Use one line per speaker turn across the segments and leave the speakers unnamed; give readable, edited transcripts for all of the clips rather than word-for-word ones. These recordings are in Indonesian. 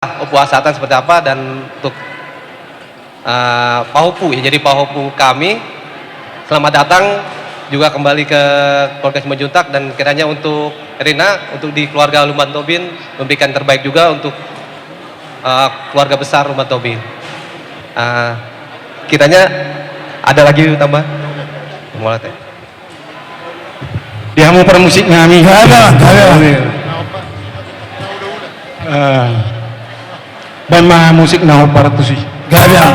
Upuasatan seperti apa, dan untuk Pahopu ya, jadi Pahopu kami selamat datang juga kembali ke keluarga Simanjuntak, dan kiranya untuk Rina, untuk di keluarga Lumban Tobin memberikan terbaik juga untuk keluarga besar Lumban Tobin. Kiranya ada lagi tambah mulai teh
dia mau permusik ngami ada dan mah musik nah para tuh sih gak ada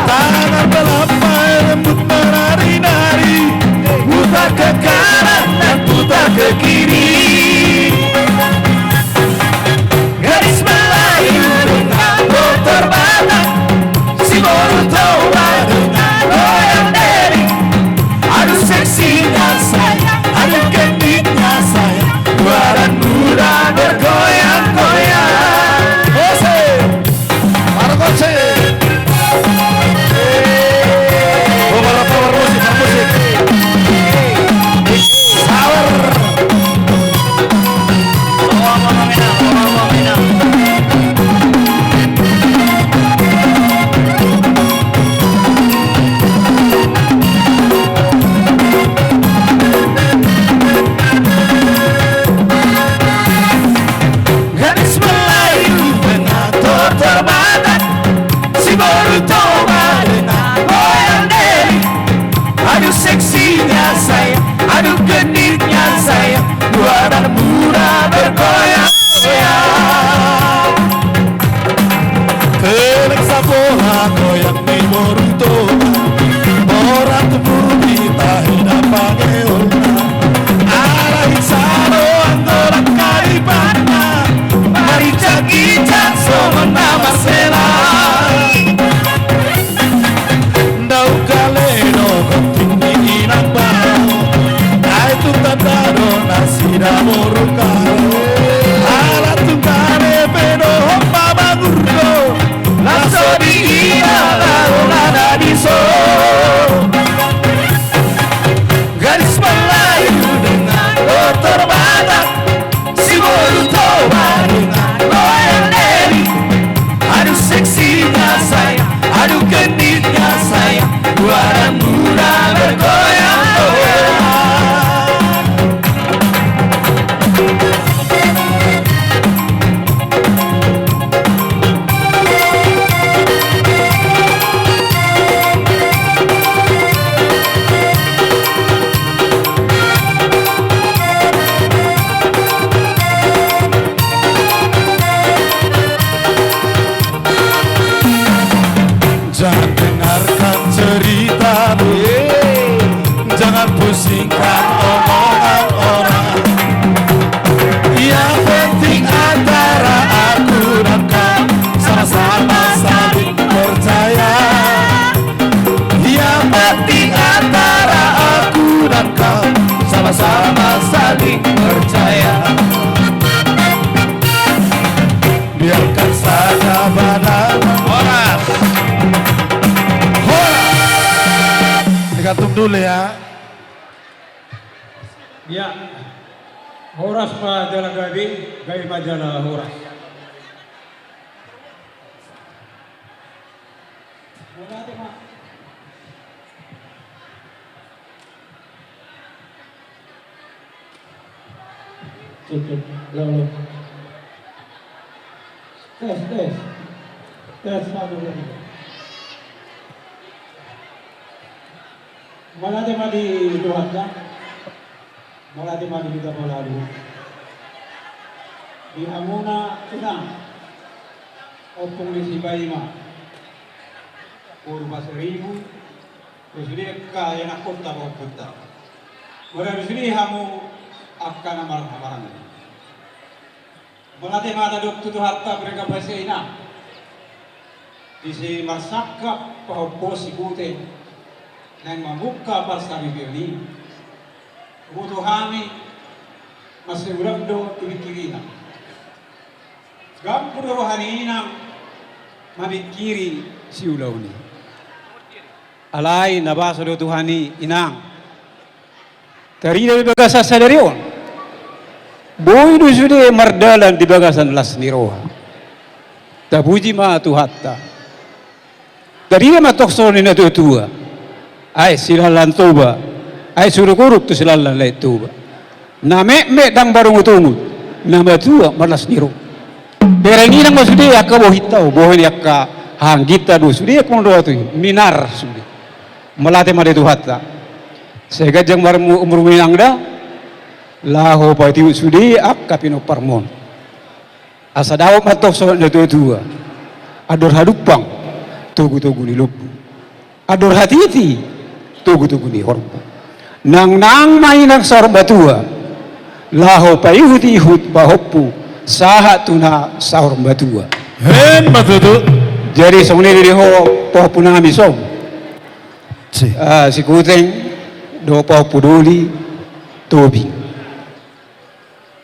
Tangan belampai lembut menari-nari, putar ke kanan dan putar ke kiri. Gadis Melayu dengan motor Batak, si Borutoba dengan goyang deri. Aduh seksinya saya, aduh gendiknya saya, badan muda bergoyang-goyang. Ose, Marcose. Power musik, musik. Power. Gadis Melayu dengan totor Batak, si Borutoba dengan goyang deri. Aduh seksinya saya, aduh genitnya saya, badan muda bergoyang-goyang. Kelek sapoha goyang di Borutoba, orang tubuh kita hidup pakai olna. Alahin saro anggora karibana, mari cakicak somena Marcela. Dau kaleno kontinggi inang bau, ay tu tataro nasida morukaro. Ala tungkane pedo hoppa bagurdo, laso di iya laro nada diso. Gadis Melayu dengan motor Batak, si Borutoba dengan goyang deri. Aduh seksinya saya, aduh genditnya saya, badan muda bergoyang-goyang. Jangan dengarkan ceritamu, jangan pusingkan omongan orang. Yang penting antara aku dan kau sama-sama saling percaya. Yang penting antara aku dan kau sama-sama saling percaya. Biarkan saja badan horas. Digantung dulu ya.
Ya, Horas majalah gabi, gabi majalah Horas. Cek, lalu. Tes satu lagi. Malati madi Tuhan kan? Malati madi kita melalui. Di Amuna Tunang, opung di Sibaima, Purba Seribu, terus dia kaya nak kota bawa kota. Mereka sini hamu akan amarang. Malati mada dokter tu hatta mereka bahasa ina. Di si marsaka pahoposi kute. Nang membuka pasar ini, kebutuhan masih ulang do tibikirina. Gampur rohani nang mabikiri si ulau ni. Alai nabaso do Tuhani inang. Terida di bagasan sadarion. Boy do sude mardalan di bagasan las niroha. Tabuji ma tuhatta. Terida matokso ni na tua. Ay silalan tuba, ay surukuruk tu silalan lay tuba. Na me dang barung utungut, na matua malas niro. Berengin ang masudi akka bohitaw, bohin akka hanggita do sudi akong do tu minar sudi. Malate made tuhatta. Sega jang barmu umruminang da, laho pati sudi akka pinoparmon. Asa daw matok so na tua. Ador hadupang. tugu-tugu ni lupu. Ador hati-hati, tugu-tugu ni horbo. Nang mainak sarbatua, laho payuhut-ihut bahoppu, sahat tuna sahur batua.
Hen matutu.
Jadi songni diri ho pohoppu nami som. Si kuteng do pohoppu duli tobi.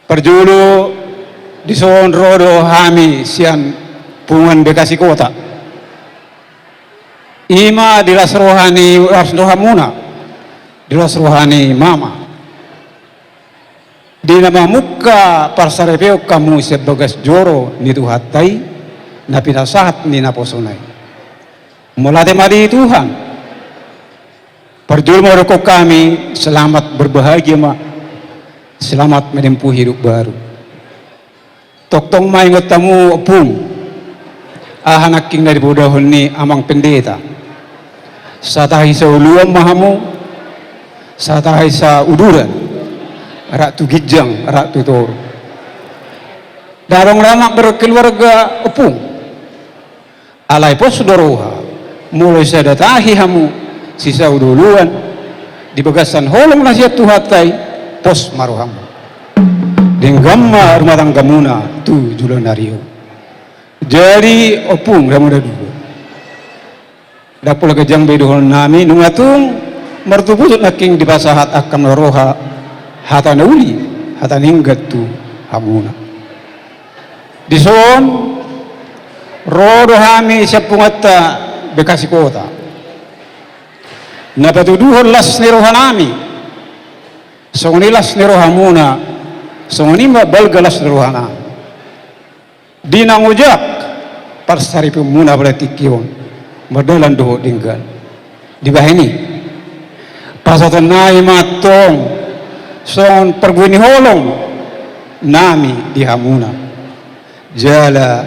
Perjulu di son rodo hami sian pungan Bekasi kota. Ima dilas rohani rohamuna, dilas rohani mama. Di nama muka parsarepeo kamu sebagas joro nitu hatai na pinasahat ni naposonai. Mulate mari Tuhan. Perjul merokok kami selamat berbahagia ma, selamat menempuh hidup baru. Toktong mai ngotamu opung, ahanak king dari bodahon ni amang pendeta. Satahi sa uluan mahamu, satahi sa uduran, rak tu gijang, rak tu tor. Darong ramak berkeluarga opung, alai pos sudoroha, mulai sa datahi hamu, sisa uduluan, di bagasan holong nasihat tuhatai, pos maruhamu. Dengamma rumah tangga muna tu julan nario. Jadi opung ramu dadu. Dapul kejang bedohon nami nungatung mertupusut naking di pasahat akam roha hatana uli hataninggat tu hamuna. Dison rodo hami sepungata Bekasi kota. Napatuduhon las ni rohanami. Songnilas ni rohamuna. Songonima balgalas ni rohana. Dinangujak parsari pemuna berarti kion. Madalan doho dinggan di bahini pasatan nai matong son perguni holong nami di hamuna jala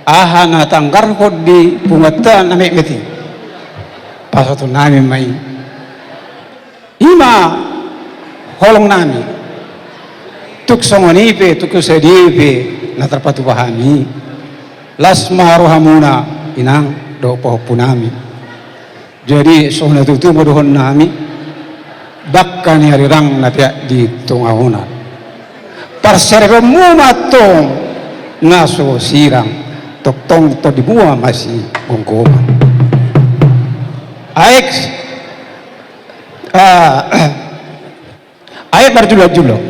ahana tanggar di pungatan nami meti pasatan nami mai ima holong nami tuk songonipe tuk sedipe na terpatu bahani lasma rohamuna inang do pohoppu nami. Jadi sohna tutu modohon nami bakkan hari rang natia di tongahona. Parserbe mumatong naso sirang toktong to di bua masih bongkoma. Aik aik berjulak-julak.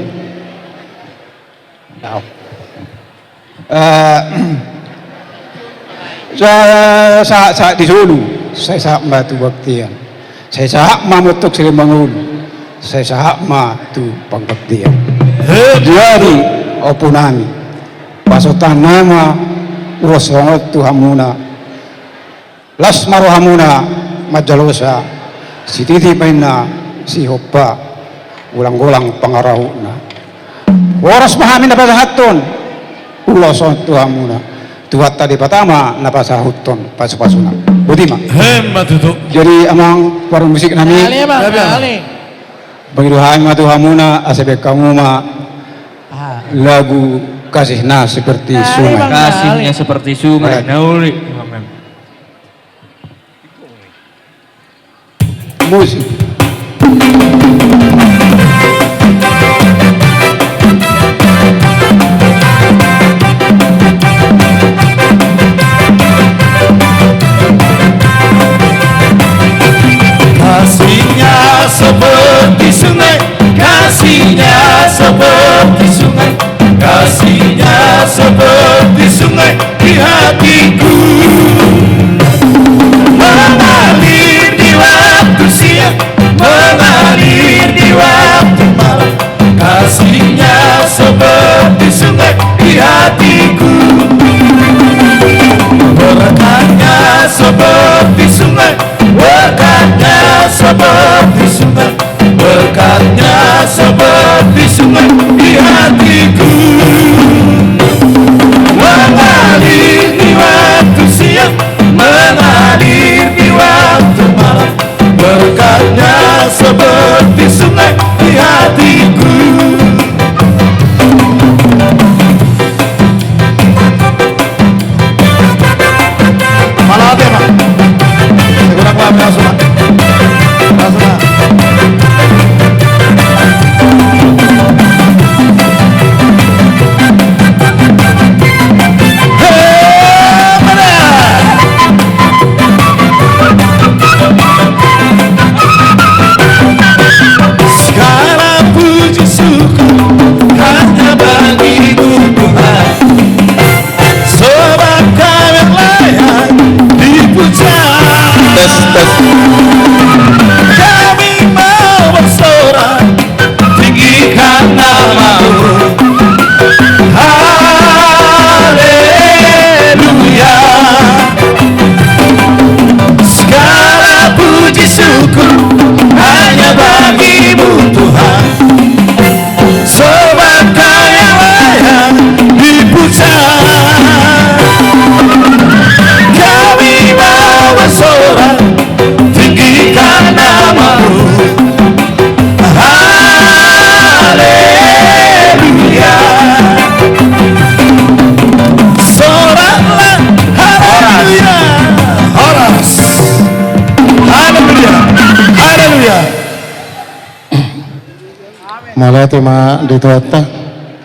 Saya di Solo, saya sahak matu baktian, saya sahak mamutuk sering bangun, saya sahak matu pangbaktian. Jadi opunami, pasotan nama urosongot tu hamuna, las maro hamuna majalosa, si titi paina si hopa, ulang-ulang pangarahuna. Waras mahamin dapat hatun, ulosongot tu hamuna. Tuhat tadi pertama napasa huton pasu-pasuna. Budima.
Matutu.
Jadi amang warung musik nami. Begitu hai matu hamuna asebek kamu ma lagu kasihna seperti sungai.
Kasihnya seperti sungai. Nauli.
Musik.
Kasihnya seperti sungai, kasihnya seperti sungai, kasihnya seperti sungai di hatiku, mengalir di waktu siang, mengalir di waktu malam. Kasihnya seperti sungai di hatiku, berkatnya seperti sungai, berkatnya seperti sungai, berkatnya seperti sungai di hatiku, mengalir di waktu siang, mengalir di waktu malam. Berkatnya seperti sungai di hatiku. Malah apa, Pak? Kami mau bersorak tinggikan namamu. Haleluya. Segala puji syukur hanya bagimu Tuhan. Sebab Kau yang layak dipuja. Kami mau bersorak tinggikan namamu. Haleluya. Soraklah haleluya. Horas. Haleluya. Haleluya.
Mulai tema di Tuata,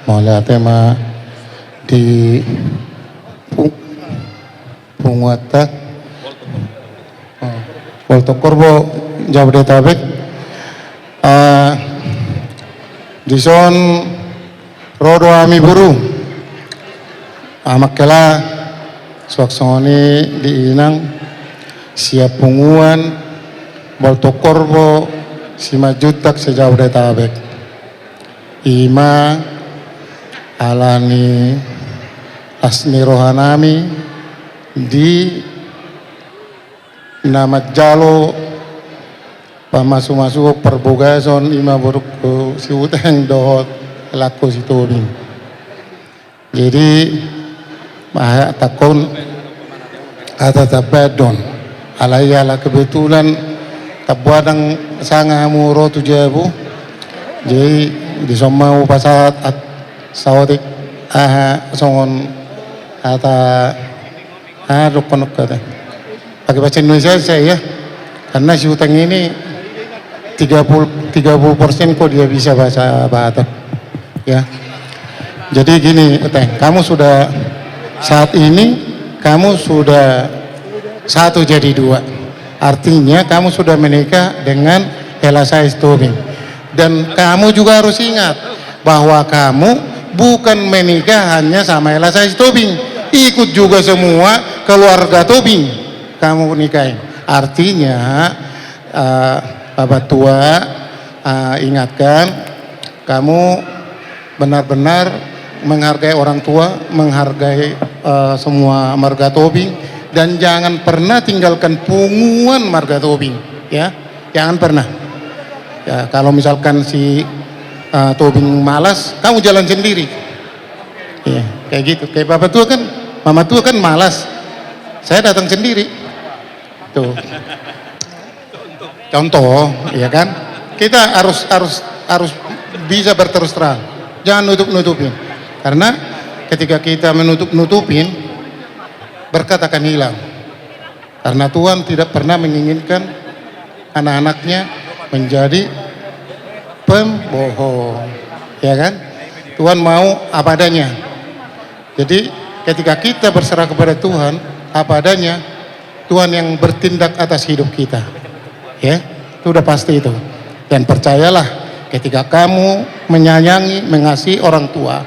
mulai tema di Punguata, Poltokorbo, Jabodetabek, di son Rodo Ami Buru, Amakela, Swaksoni di Inang, Siap Punguan, Poltokorbo, Simajutak sejabodetabek. Ima alani asni rohanami di nama jalo pamasu-masu perbogason ima buruk si uteng dohot laku si tobing. Jadi maha takon kata tabadon alayala kebetulan tabuadang sangamu rotu jabu. Jadi di somau pasat at sawadik songon ata rukun kata pakai bahasa Indonesia saya ya, karena si utang ini 30% kok dia bisa bahasa Batak ya. Jadi gini Teng, kamu sudah saat ini kamu sudah satu jadi dua, artinya kamu sudah menikah dengan Elasa Tobing. Dan kamu juga harus ingat bahwa kamu bukan menikah hanya sama Elasa Tobing, ikut juga semua keluarga Tobing kamu nikahin. Artinya Bapak tua ingatkan kamu benar-benar menghargai orang tua, menghargai semua marga Tobing, dan jangan pernah tinggalkan punguan marga Tobing ya, jangan pernah. Ya, kalau misalkan si Tobing malas, kamu jalan sendiri. Ya, kayak gitu. Kayak bapak tua kan, mama tua kan malas. Saya datang sendiri. Tuh. Contoh, ya kan? Kita harus bisa berterus terang. Jangan nutup-nutupin. Karena ketika kita menutup-nutupin, berkat akan hilang. Karena Tuhan tidak pernah menginginkan anak-anaknya menjadi pembohong, ya kan? Tuhan mau apa adanya. Jadi ketika kita berserah kepada Tuhan apa adanya, Tuhan yang bertindak atas hidup kita, ya, itu udah pasti itu. Dan percayalah, ketika kamu menyayangi, mengasihi orang tua,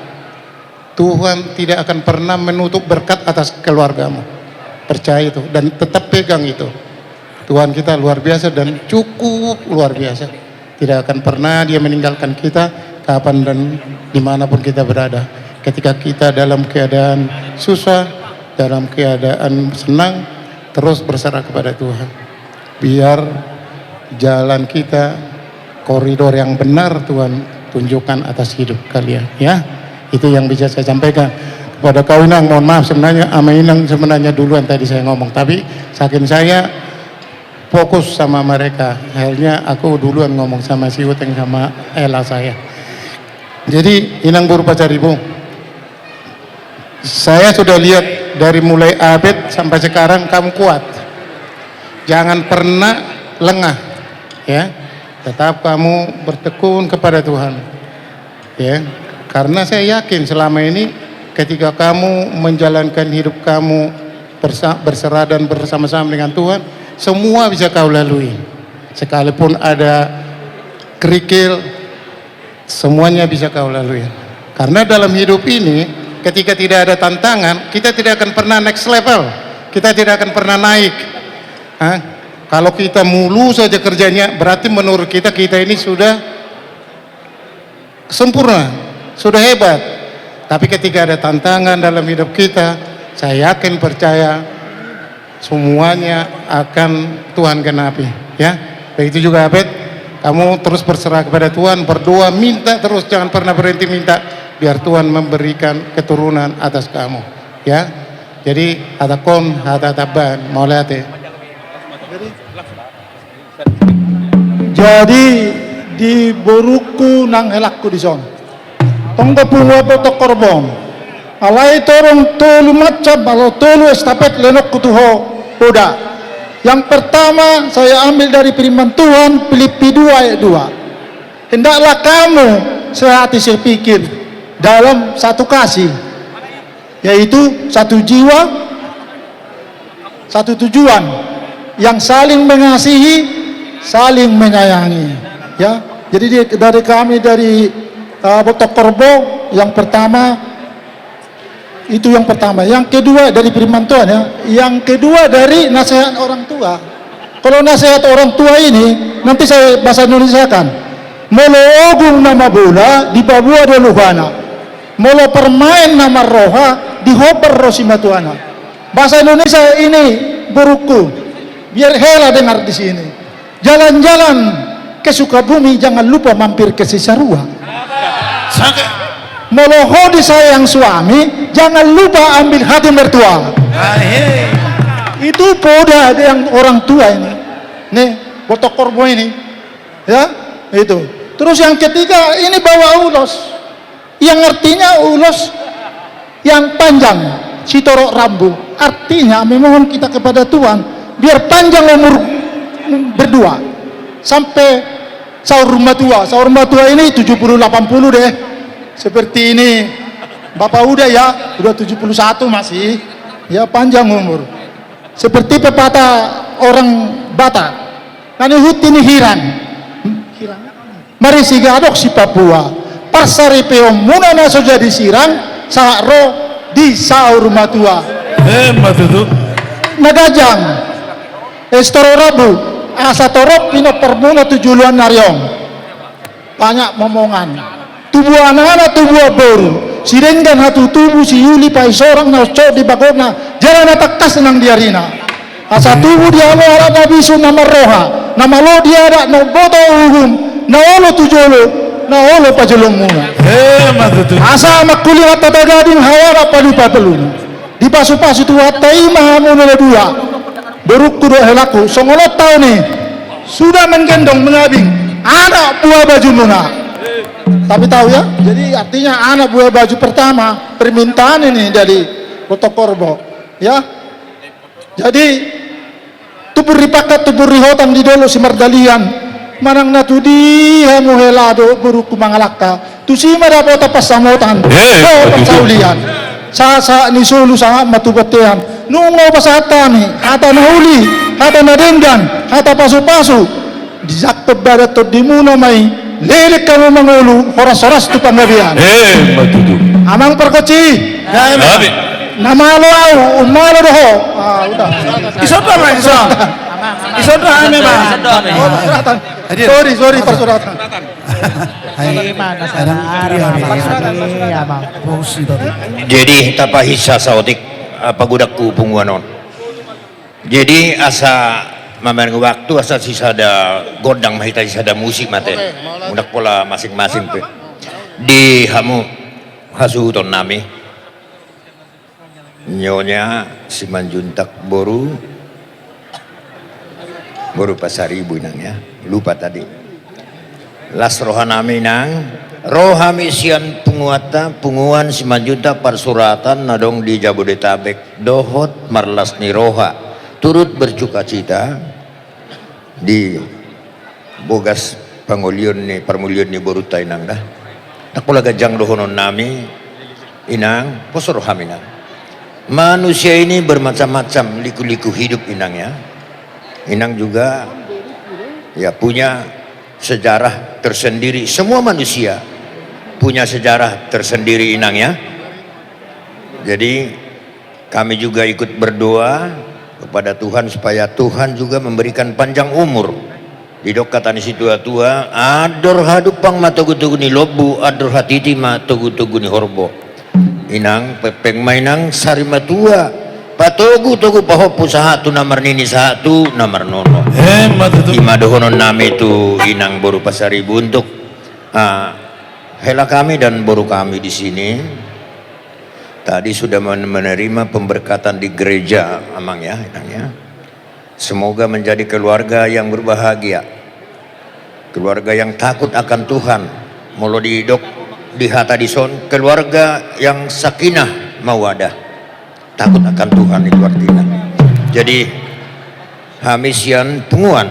Tuhan tidak akan pernah menutup berkat atas keluargamu. Percaya itu dan tetap pegang itu. Tuhan kita luar biasa dan cukup luar biasa. Tidak akan pernah dia meninggalkan kita kapan dan dimanapun kita berada. Ketika kita dalam keadaan susah, dalam keadaan senang, terus berserah kepada Tuhan. Biar jalan kita, koridor yang benar Tuhan tunjukkan atas hidup kalian. Ya, itu yang bisa saya sampaikan. Kepada kau Inang, mohon maaf sebenarnya sama Inang sebenarnya duluan tadi saya ngomong. Tapi saking saya fokus sama mereka, akhirnya aku duluan ngomong sama si Uteng sama Ella saya. Jadi Inang Buru Pacaribu, saya sudah lihat dari mulai abad sampai sekarang kamu kuat. Jangan pernah lengah, ya. Tetap kamu bertekun kepada Tuhan, ya. Karena saya yakin selama ini ketika kamu menjalankan hidup kamu berserah dan bersama-sama dengan Tuhan, semua bisa kau lalui. Sekalipun ada kerikil, semuanya bisa kau lalui. Karena dalam hidup ini, ketika tidak ada tantangan, kita tidak akan pernah next level. Kita tidak akan pernah naik. Kalau kita mulu saja kerjanya, berarti menurut kita ini sudah sempurna, sudah hebat. Tapi ketika ada tantangan dalam hidup kita, saya yakin percaya semuanya akan Tuhan genapi. Ya, begitu juga Abed, kamu terus berserah kepada Tuhan, berdoa, minta terus, jangan pernah berhenti minta, biar Tuhan memberikan keturunan atas kamu. Ya, jadi atakon hatataban maulate.
Jadi di boruku nang helakku di son tonggo pungo boto korbon alai torong tolu macam kalau tolu estafet lenok kutuho udah. Yang pertama saya ambil dari firman Tuhan Filipi 2 ayat 2. Hendaklah kamu sehati sepikir dalam satu kasih, yaitu satu jiwa, satu tujuan, yang saling mengasihi, saling menyayangi. Ya, jadi dari kami dari Botok Korbo, yang pertama itu yang pertama. Yang kedua dari firman Tuhan, ya. Yang kedua dari nasihat orang tua. Kalau nasihat orang tua ini nanti saya bahasa Indonesia kan. Molo ogung nama bola di Babua de Luhana. Molo permain nama roha di Hoper Rosimatuana. Bahasa Indonesia ini buruku. Biar hela dengar di sini. Jalan-jalan ke Sukabumi jangan lupa mampir ke Cisarua. Moloho disayang suami jangan lupa ambil hati mertua. Itu poda yang orang tua ini. Nih, Botok Korbo ini. Ya, itu. Terus yang ketiga ini bawa ulos. Yang artinya ulos yang panjang, sitorok rambu. Artinya memohon kita kepada Tuhan biar panjang umur berdua sampai sahur rumah tua. Sahur rumah tua ini 70-80 deh. Seperti ini Bapak udah ya, udah 71 masih ya, panjang umur. Seperti pepatah orang Batak, nani hutini hiran mari sigadok si Papua pasari peom muna naso jadi sirang saat ro di sahur rumah tua nagajang estoro rabu asa torop pino permuna tujuluan naryong banyak momongan tubuh anak-anak tubuh boru sirenggan hatu tubuh si Yuli pai sorang na cok di bagona jalan atakas nang diarina asa tubuh dia mo harap nabisu nama roha nama lo dia ada no boto uhum na olo tujolo na olo pajolong muna asa makuli hatta tagading hawara palupa pelun di pasu-pasu tu hatai mahamu nila dua beruk kudo helaku songolot tau nih sudah menggendong mengabing anak buah baju muna. Tapi tahu ya, jadi artinya anak buah baju pertama permintaan ini dari Botok Korbo, ya. Jadi tubur ripakat tubur rihotan di dolo si Mardalian, manang natudi hamu helado buruku mangalaka, tu si madapo tapas samotan, pasaulian, sa ni sulu sa matubatean, nungo pasatani, hata nauli, hata nadenggan, hata pasu-pasu, di zakto badat to di muna may lilik kamu mengulu horas-horas tu panggabian
Matudu.
amang perkoci nama lo au umalo doho udah isodra lah isodra memang sorry persuratan
jadi tapahisa saotik pagudaku pungguanon jadi asa maman waktu asal sisa ada godang mahita sisa ada musik mate udah pola masing-masing pe di hamu hasuton nami nyonya Simanjuntak boru pasaribu nang ya lupa tadi las rohanami nang rohami sian punguan Simanjuntak parsuratan nadong di Jabodetabek dohot marlas ni roha turut bercuka cita di bogas parmulion ni borutai nang dah takula gajang dohonon nami inang posorohami nang manusia ini bermacam-macam liku-liku hidup inang ya inang juga ya punya sejarah tersendiri semua manusia punya sejarah tersendiri inang ya jadi kami juga ikut berdoa kepada Tuhan supaya Tuhan juga memberikan panjang umur. Didok katani si tua-tua, ador hadupang matugutuguni lobu, ador hatiti matugutuguni horbo. Inang pepeng mainang sari matua, patugu-tugu pahopu sahatu namar nini sahatu namar nono. Imadohonon nami itu inang boru pasari buntuk. Hela kami dan boru kami di sini tadi sudah menerima pemberkatan di gereja, Amang ya, Inang ya. Semoga menjadi keluarga yang berbahagia, keluarga yang takut akan Tuhan. Molo didok di hata dison, keluarga yang sakinah mawadah, takut akan Tuhan itu artinya. Jadi hamisian punguan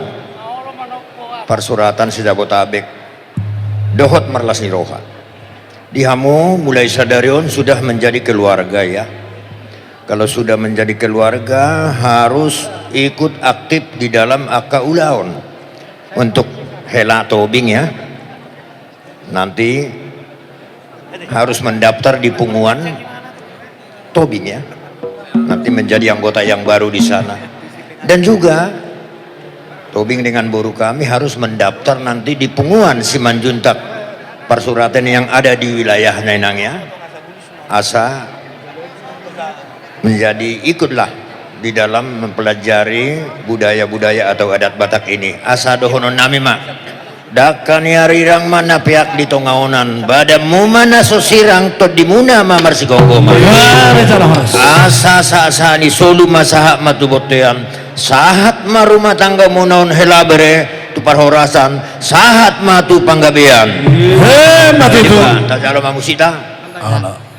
persuratan Jabotabek dohot marlas niroha. Dihamu mulai sadarion sudah menjadi keluarga ya. Kalau sudah menjadi keluarga harus ikut aktif di dalam akaulaon untuk hela tobing ya. Nanti harus mendaftar di punguan tobing ya. Nanti menjadi anggota yang baru di sana. Dan juga tobing dengan boru kami harus mendaftar nanti di punguan Simanjuntak persuratan yang ada di wilayah Nenangnya. Asa menjadi ikutlah di dalam mempelajari budaya-budaya atau adat Batak ini. Asa dohonon nami mak dakan yarirang mana pihak di tongaonan badamu mana sosirang to dimuna mamar si gogoma. Asa sa ni solu masahak matubotean sahat marumah tangga munaon helabere tu parhorasan sahat matu panggabean.
Mati itu.
Tak jalo mamusita.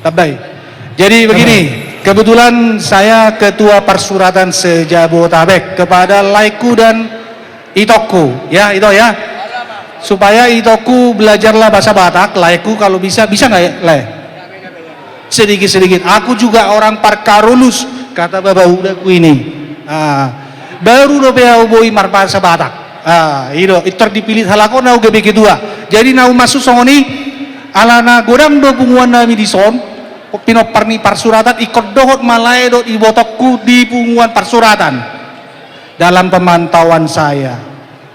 Tabay. Jadi begini, kebetulan saya ketua persuratan se-Jabotabek kepada Laiku dan Itoku, ya itu ya, supaya Itoku belajarlah bahasa Batak, Laiku kalau bisa nggak ya, Le? Sedikit-sedikit. Aku juga orang Parkarulus, kata Bapak Udaku ini. Baru do pea uboi mar bahasa Batak. Itu dipilih halako na uga kedua. Jadi nau masuk songoni alana godang do punguan nami di son. Pino parni parsuratan ikut dohot malai do ibotokku di punguan parsuratan dalam pemantauan saya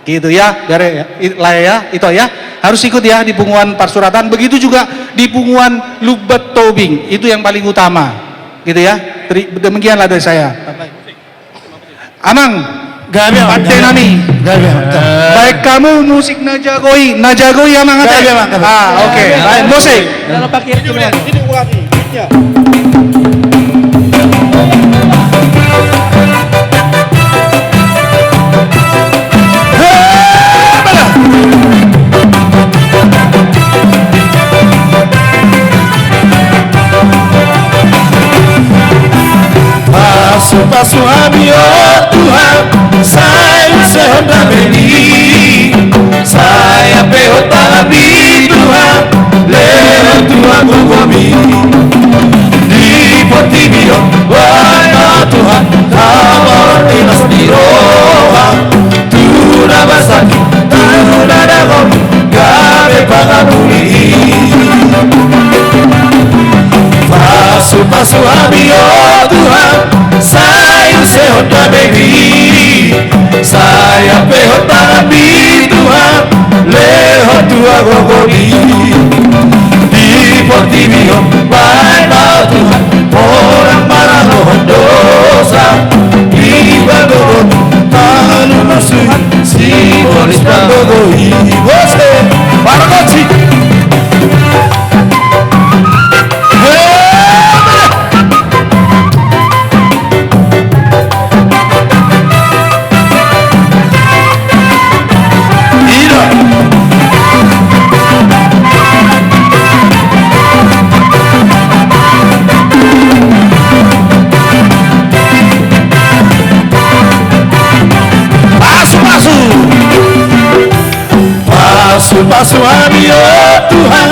gitu ya dari ya itu ya harus ikut ya di punguan parsuratan. Begitu juga di punguan Lubet Tobing, itu yang paling utama gitu ya. Demikianlah dari saya. Amang Pante nami baik kamu musik najagoi amang ate. Oke baik musik dalam pakai ini ulangi ya.
Pasu abi oh Tuhan, saya sehendak beri, saya pehot abi Tuhan, lewat Tuhan gogomi, di potibio, wahai Tuhan, kabar dinas di roha, tuna basaki, tuna dagom, gabe panganuli. Pasu abi oh Tuhan, saya sehoda baby, saya pehota abi Tuhan, leho tua gogobi, di portibio baik Tuhan, orang marah lohon dosa, di gogobi, tanu musuh, si polis gogobi, bose, paragoci. Pasu abi oh Tuhan,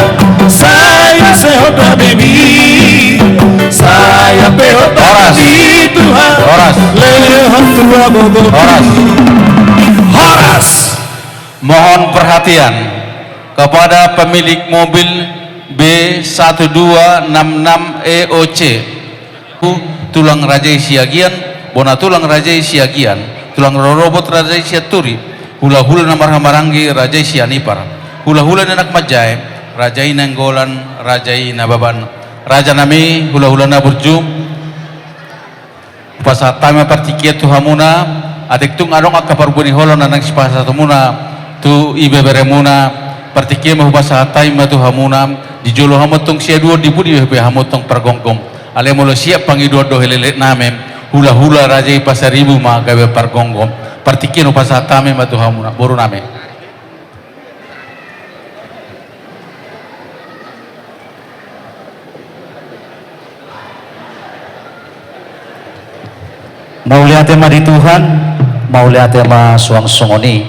saya sehoda baby, saya pehota abi Tuhan, lehot tua bobo. Horas.
Mohon perhatian kepada pemilik mobil B1266 EOC Tulang Raja Siagian bona tulang rajai siagian, tulang rorobot rajai siaturi, hula-hula na marhamaranggi rajai sianipar, hula-hula na nakmajai, rajai nenggolan, rajai nababan, raja nami hula-hula na burju, pasatama partikia tu hamuna, adik tung arong akaparbuni holo na nang sipasatumuna, tu ibeberemuna, partikia mahubasahatai matu hamuna, di jolo hamotong sia dua dibudi hepe hamotong pergonggong, ale molo siap pangiduan do helele namem, hula-hula rajai pasaribu ma gawe pergonggong, partikia no pasatame matu hamuna, boru name.
Mau lihat tema di Tuhan, mau lihat tema suang songoni.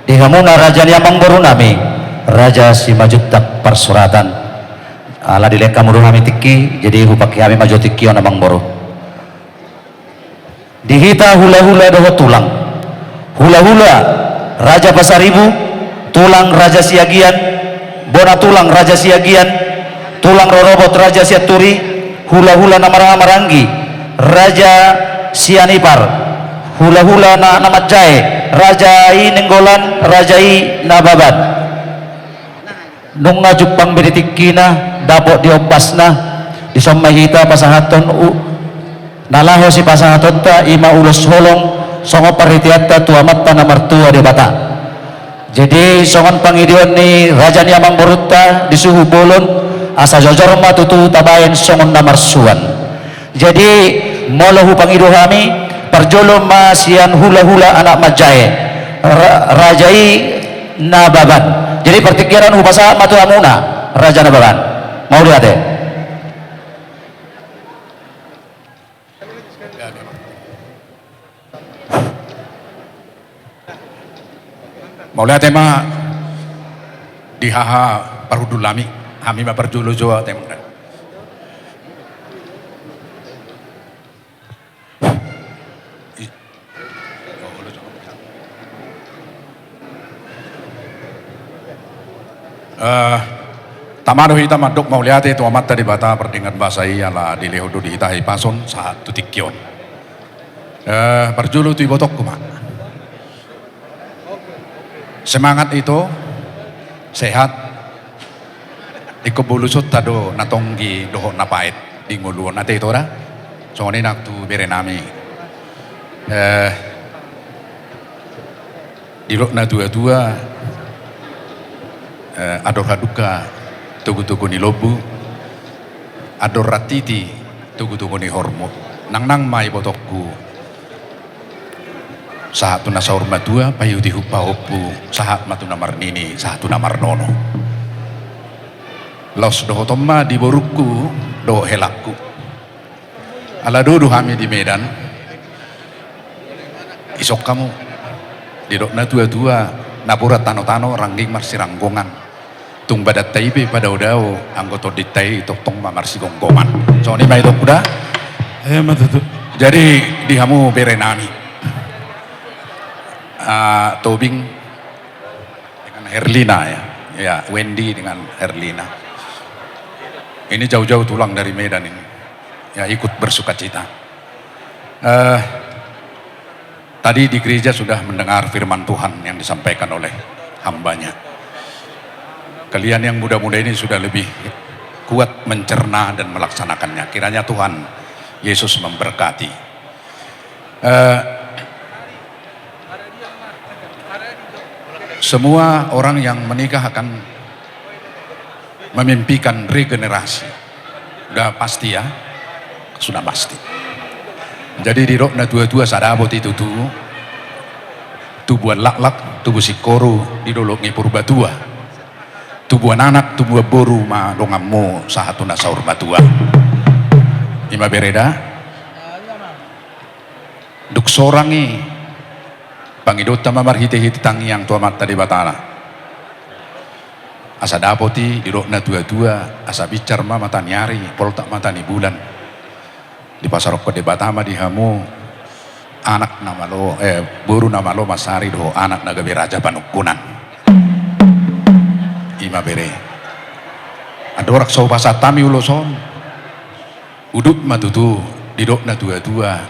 Di hamuna raja yang baru nami, raja si majutak persuratan. Ala dileka muru nami tiki, jadi hupaki kami maju tiki ona baru. Dihita hula-hula doho tulang, hula-hula raja pasaribu, tulang raja siagian, bona tulang raja siagian, tulang rorobot raja siaturi, hula-hula namaranggi, raja sianipar, hula-hula na namatjai, rajai nenggolan, rajai nababan. Nung ngajupang beritikina, dapot diobasna, disomahita pasahaton nalaho si pasahaton ta ima ulos holong, songo paritiata tuamat na martua di bata. Jadi songon pangidion ni raja ni amang boruta disuhu bolon, asa jojor matutu tabayan songon namarsuan. Jadi molahu pangido kami perjolo masian hula-hula anak majai rajai nababan. Jadi pertikiran hubasa matu amuna raja nababan. Mau lihat deh.
Mau lihat tema di haha parudulami kami ma perjolo joa tema. Tamado hita madok mau lihat itu amat tadi bata perdingan bahasa ialah di lehodo di hita pason saat tutikion. Perjulu tu ibotok kuma. Semangat itu sehat. Iko bulusut tado natonggi doho napait di nguluon nate itu ora. Soalnya nak tu berenami. Di lok na dua-dua. Ador haduka tugu-tugu ni lobu, ador ratiti tugu-tugu ni hormut, nang mai botokku sahat tu nasaur madua payu di hupa hopu sahat matu namar nini sahat tu namar nono los doho tomma di boruku doho helakku ala dodo kami di Medan isok kamu di dok na dua-dua naburat tano-tano rangging marsiranggongan tung badat taibe pada udao anggota ditai tong mamarsi gonggoman soalnya mai dok udah jadi di kamu berenami Tobing dengan Herlina ya Wendy dengan Herlina ini jauh-jauh tulang dari Medan ini ya ikut bersuka cita tadi di gereja sudah mendengar firman Tuhan yang disampaikan oleh hambanya. Kalian yang muda-muda ini sudah lebih kuat mencerna dan melaksanakannya. Kiranya Tuhan Yesus memberkati. Semua orang yang menikah akan memimpikan regenerasi. Sudah pasti ya? Sudah pasti. Jadi di rokna dua-dua sadabot itu tubuhan lak-lak, tubuh sikoro di dolok ngipur batua. Tubuhan anak, tubuh boru ma dongammu sahatuna saur batua. Ima bereda. Duk sorangi pangidota mamar hiti-hiti tangi yang tua mata di batala. Asa dapoti di rokna dua-dua, asa bicar ma mata nyari, poltak mata ni bulan. Di pasar kode Batama di hamu anak nama lo buru nama lo masari do anak naga beraja panukunan ima bere adorak so basa tami uloson uduk matutu didok na dua-dua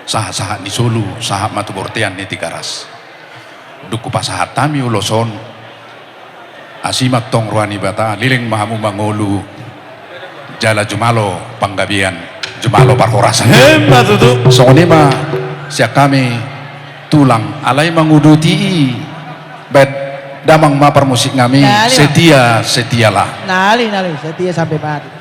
sahat-sahat di Solo, sahat matu bortean ni Tikaras. Duku pasahat tami uloson, asimat tong ruani bata, liling mahamu mangolu, jala jumalo panggabian, jumalo parkorasan. So ini mah siak kami tulang alai menguduti bet damang mapar musik kami setialah.
Nali setia sampai mati.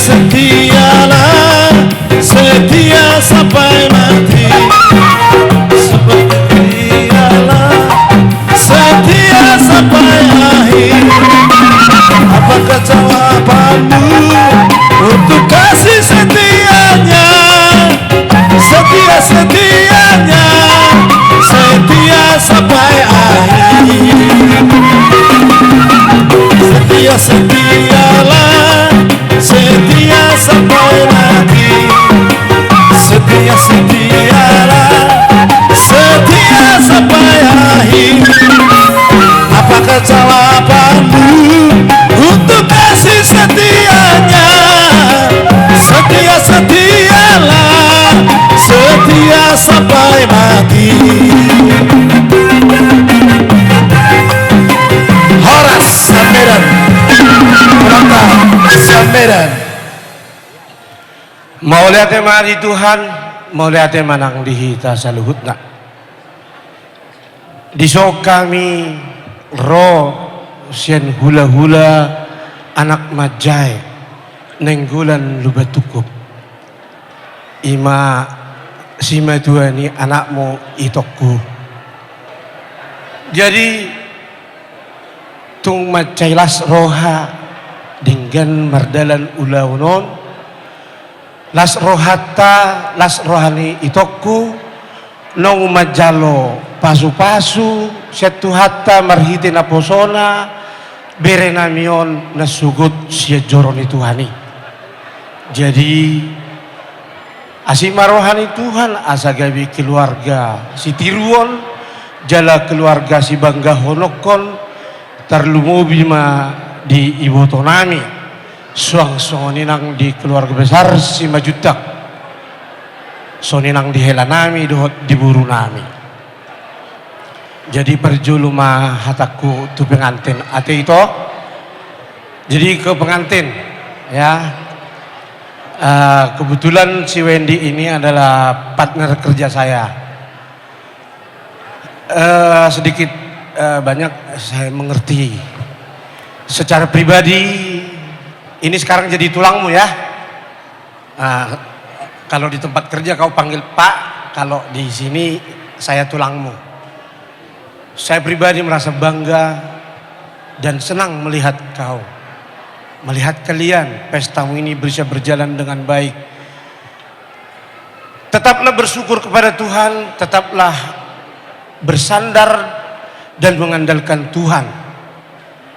Setialah, setia sampai mati. Setialah, setia sampai akhir. Apakah jawabanmu untuk kasih setianya? Setia-setianya, setia sampai akhir. Setia-setialah, setia sampai mati. Setia-setialah, setia sampai akhir. Apakah jawabanmu untuk kasih setianya? Setia-setialah, setia sampai mati. Horas Sammedan, Rata Sammedan.
Mau lihat mari Tuhan, mau lihat manang dihita saluhutna. Disok kami roh sian hula-hula anak majai nenggulan lubatukup. Ima sima tuani anakmu itokku. Jadi tung macailas roha dengan mardalan ulaunon las rohata las rohani itokku nong majalo pasu-pasu setu hatta marhiti na posona bere namion na sugut sia joroni Tuhani. Jadi asima rohani Tuhan asa gabi keluarga si tiruon jala keluarga si bangga honokon tarlumubi ma di ibu tonami suang soninang di keluarga besar si majutak soninang di helanami di buru nami. Jadi perjuluma hataku tu pengantin ate itu. Jadi ke pengantin ya. Kebetulan si Wendy ini adalah partner kerja saya. Sedikit banyak saya mengerti secara pribadi. Ini sekarang jadi tulangmu ya. Kalau di tempat kerja kau panggil Pak, kalau di sini saya tulangmu. Saya pribadi merasa bangga dan senang melihat kau, melihat kalian pestamu ini bisa berjalan dengan baik. Tetaplah bersyukur kepada Tuhan, tetaplah bersandar dan mengandalkan Tuhan.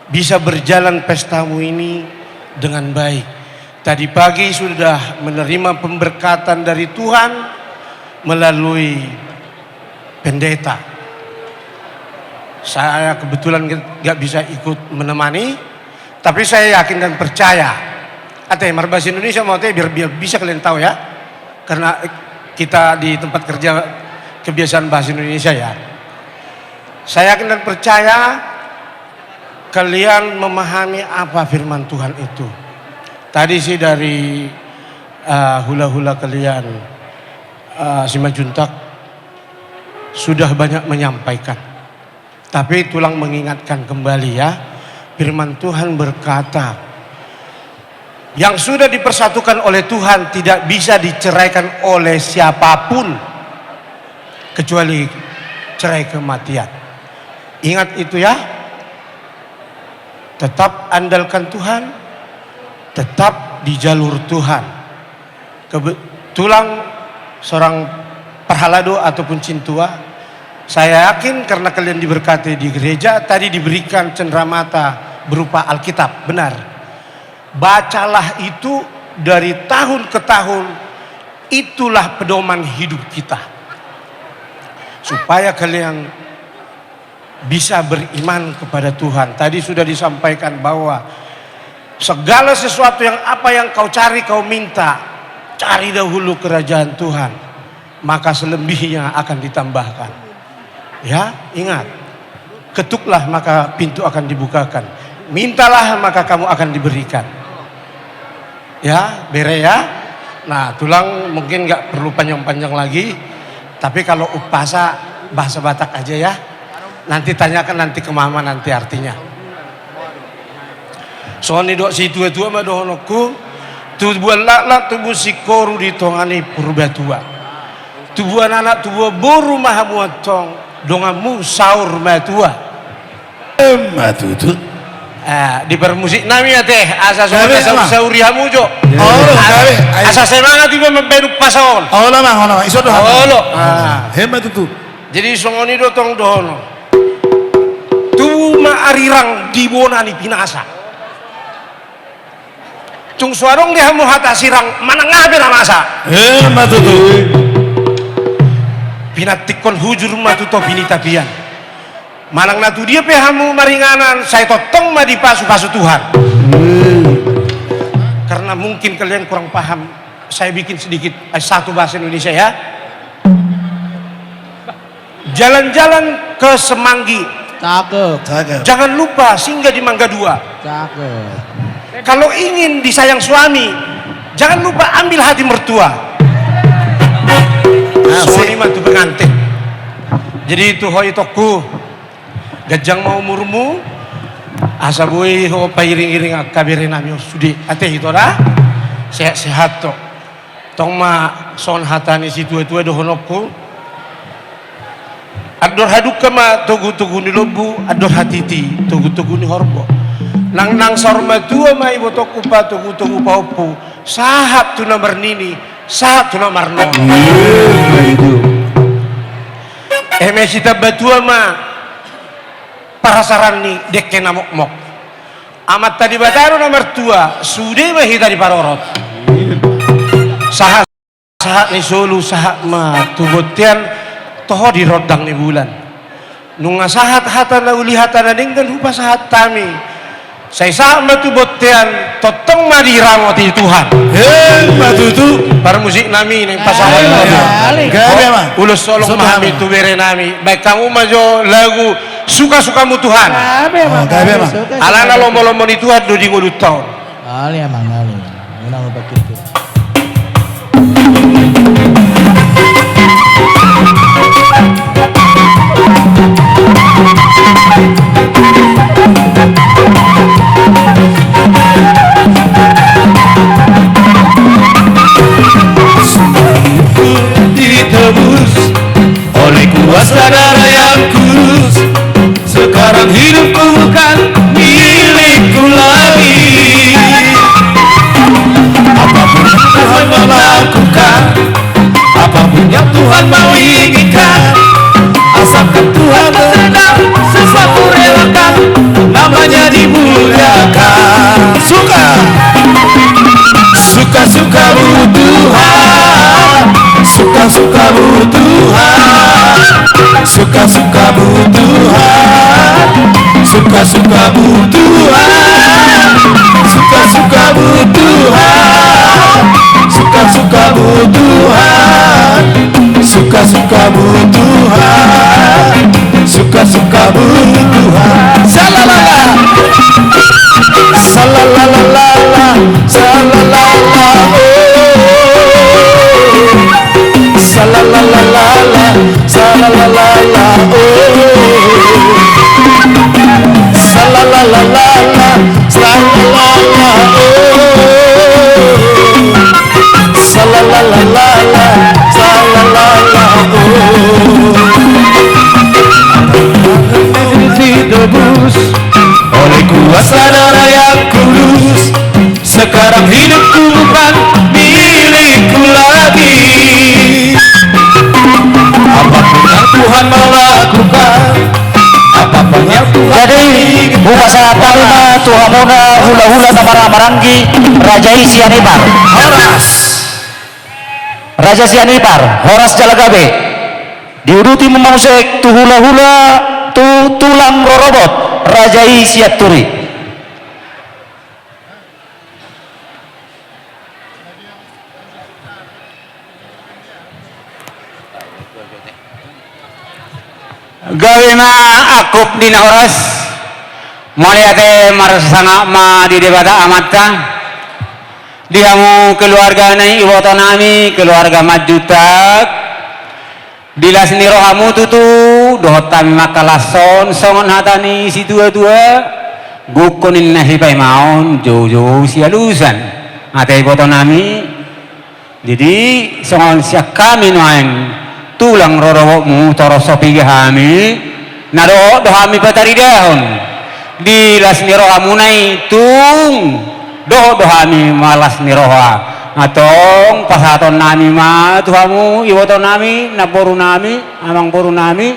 Bisa berjalan pestamu ini dengan baik. Tadi pagi sudah menerima pemberkatan dari Tuhan melalui pendeta. Saya kebetulan gak bisa ikut menemani, tapi saya yakin dan percaya. Ate Marbahasa Indonesia mau biar bisa kalian tahu ya, karena kita di tempat kerja kebiasaan bahasa Indonesia ya. Saya yakin dan percaya kalian memahami apa firman Tuhan itu. Tadi sih dari hula-hula kalian Simajuntak sudah banyak menyampaikan. Tapi tulang mengingatkan kembali ya, firman Tuhan berkata, yang sudah dipersatukan oleh Tuhan tidak bisa diceraikan oleh siapapun kecuali cerai kematian. Ingat itu ya. Tetap andalkan Tuhan, tetap di jalur Tuhan. Kebetulan seorang perhalado ataupun cintua, saya yakin karena kalian diberkati di gereja, tadi diberikan cenderamata berupa Alkitab, benar. bacalah itu dari tahun ke tahun, itulah pedoman hidup kita. Supaya kalian bisa beriman kepada Tuhan. Tadi sudah disampaikan bahwa segala sesuatu yang apa yang kau cari, kau minta, cari dahulu kerajaan Tuhan, maka selebihnya akan ditambahkan. Ya, ingat, ketuklah maka pintu akan dibukakan, mintalah maka kamu akan diberikan. Ya, bere ya. Nah, tulang mungkin nggak perlu panjang-panjang lagi, tapi kalau upasa bahasa Batak aja ya. Nanti tanyakan nanti ke mama nanti artinya. Soalnya dok si tua-tua mah dohonoku, tubuhan lak tubuh si koru di tongani purba tua. Tubuhan anak tubuh boru maha muatong, dongamu saur matua.
Matutu.
Di permusik nami ya teh, asa sauri hamu jo. Asa semangat tiba membeduk pasaon.
Oh lama, iso doh.
Oh lo.
Hemat itu.
Jadi songoni do tong dohono. Tu ma arirang di bonani pinasa. Cung suarong dia hamu hata sirang manangabe na masa.
Hemat itu.
Pinatikon hujur matu to pinitapian. Malang natu dia pehamu maringanan saya totong ma di pasu-pasu Tuhan. Karena mungkin kalian kurang paham, saya bikin sedikit satu bahasa Indonesia ya. Jalan-jalan ke Semanggi,
Cakep.
jangan lupa singgah di Mangga Dua.
Cakep.
Kalau ingin disayang suami, jangan lupa ambil hati mertua. Suami mah tu pengantin. Jadi itu hoi toku. Gajang mau murmu asa bui ho pairing-iring kabire nami sudi ate itu dah sehat-sehat to tong ma son hatani si tua-tua dohonokku ador haduk kama tugu-tugu ni lobu ador hatiti tugu-tugu ni horbo nang sorma tua ma ibu toku pa tugu-tugu paupu sahat tu nomor nini sahat tu nomor non mesita batua ma parasaran ni dek kena mok-mok amat tadi bataro nomor tua sudah mahita di parorot sahat ni solu sahat ma tubotian toho di rodang ni bulan nunga sahat hata na uli hata na dinggan hupa sahat tami saya sahat ma tubotian totong ma di ramoti Tuhan
Matutu.
para musik nami neng pasahan
Gabe mah.
ulus solong mahami tu bere nami baik kamu majo lagu suka-sukamu Tuhan.
Gabe mah.
Alana lombo-lombo di Tuhan do di ngulut tahun.
Ali emang ali. Unang begitu.
Ditebus oleh kuasa darah yang kudus. Sekarang hidupku bukan milikku lagi. Apapun yang Tuhan mau lakukan, apapun yang Tuhan mau inginkan, asalkan Tuhan berkenan, sesuatu relakan, namanya dimuliakan. Suka-sukamu Tuhan, suka-sukamu Tuhan, suka-sukamu Tuhan, suka-sukamu Tuhan, suka-sukamu Tuhan, suka-sukamu Tuhan, suka-sukamu Tuhan, suka-sukamu Tuhan. Salalala, salalala, salalala, salalala, salalala, salalala, salalala, ditebus oleh kuasa darah yang kudus. Sekarang hidupku bukan milikku lagi. Apapun yang Tuhan mau lakukan, apapun yang Tuhan
Jadi
inginkan,
pasangan talima tuhamuna hula-hula namara maranggi Raja Sianipar. Raja Sianipar, Horas Jalagabe. Diuruti memausek tu hula-hula tu tulang rorobot Raja Siaturi.
Gawe ma akup dina oras maliate marsana ma di debata amatta dihamu keluarga nai iwoto nami keluarga majutak dilas nirohamu tutu dohot tami makalason songon hatani si dua-dua gukunin nasipai maon jauh-jauh sialusan ate iwoto nami jadi songon siak kami noen tulang rorowokmu toro sopi gahami nado dohami patari dahon di las nirohamu nai tung dohami malas niroha atong pasaton nami ma tuhamu iwoto nami naboru nami amang boru nami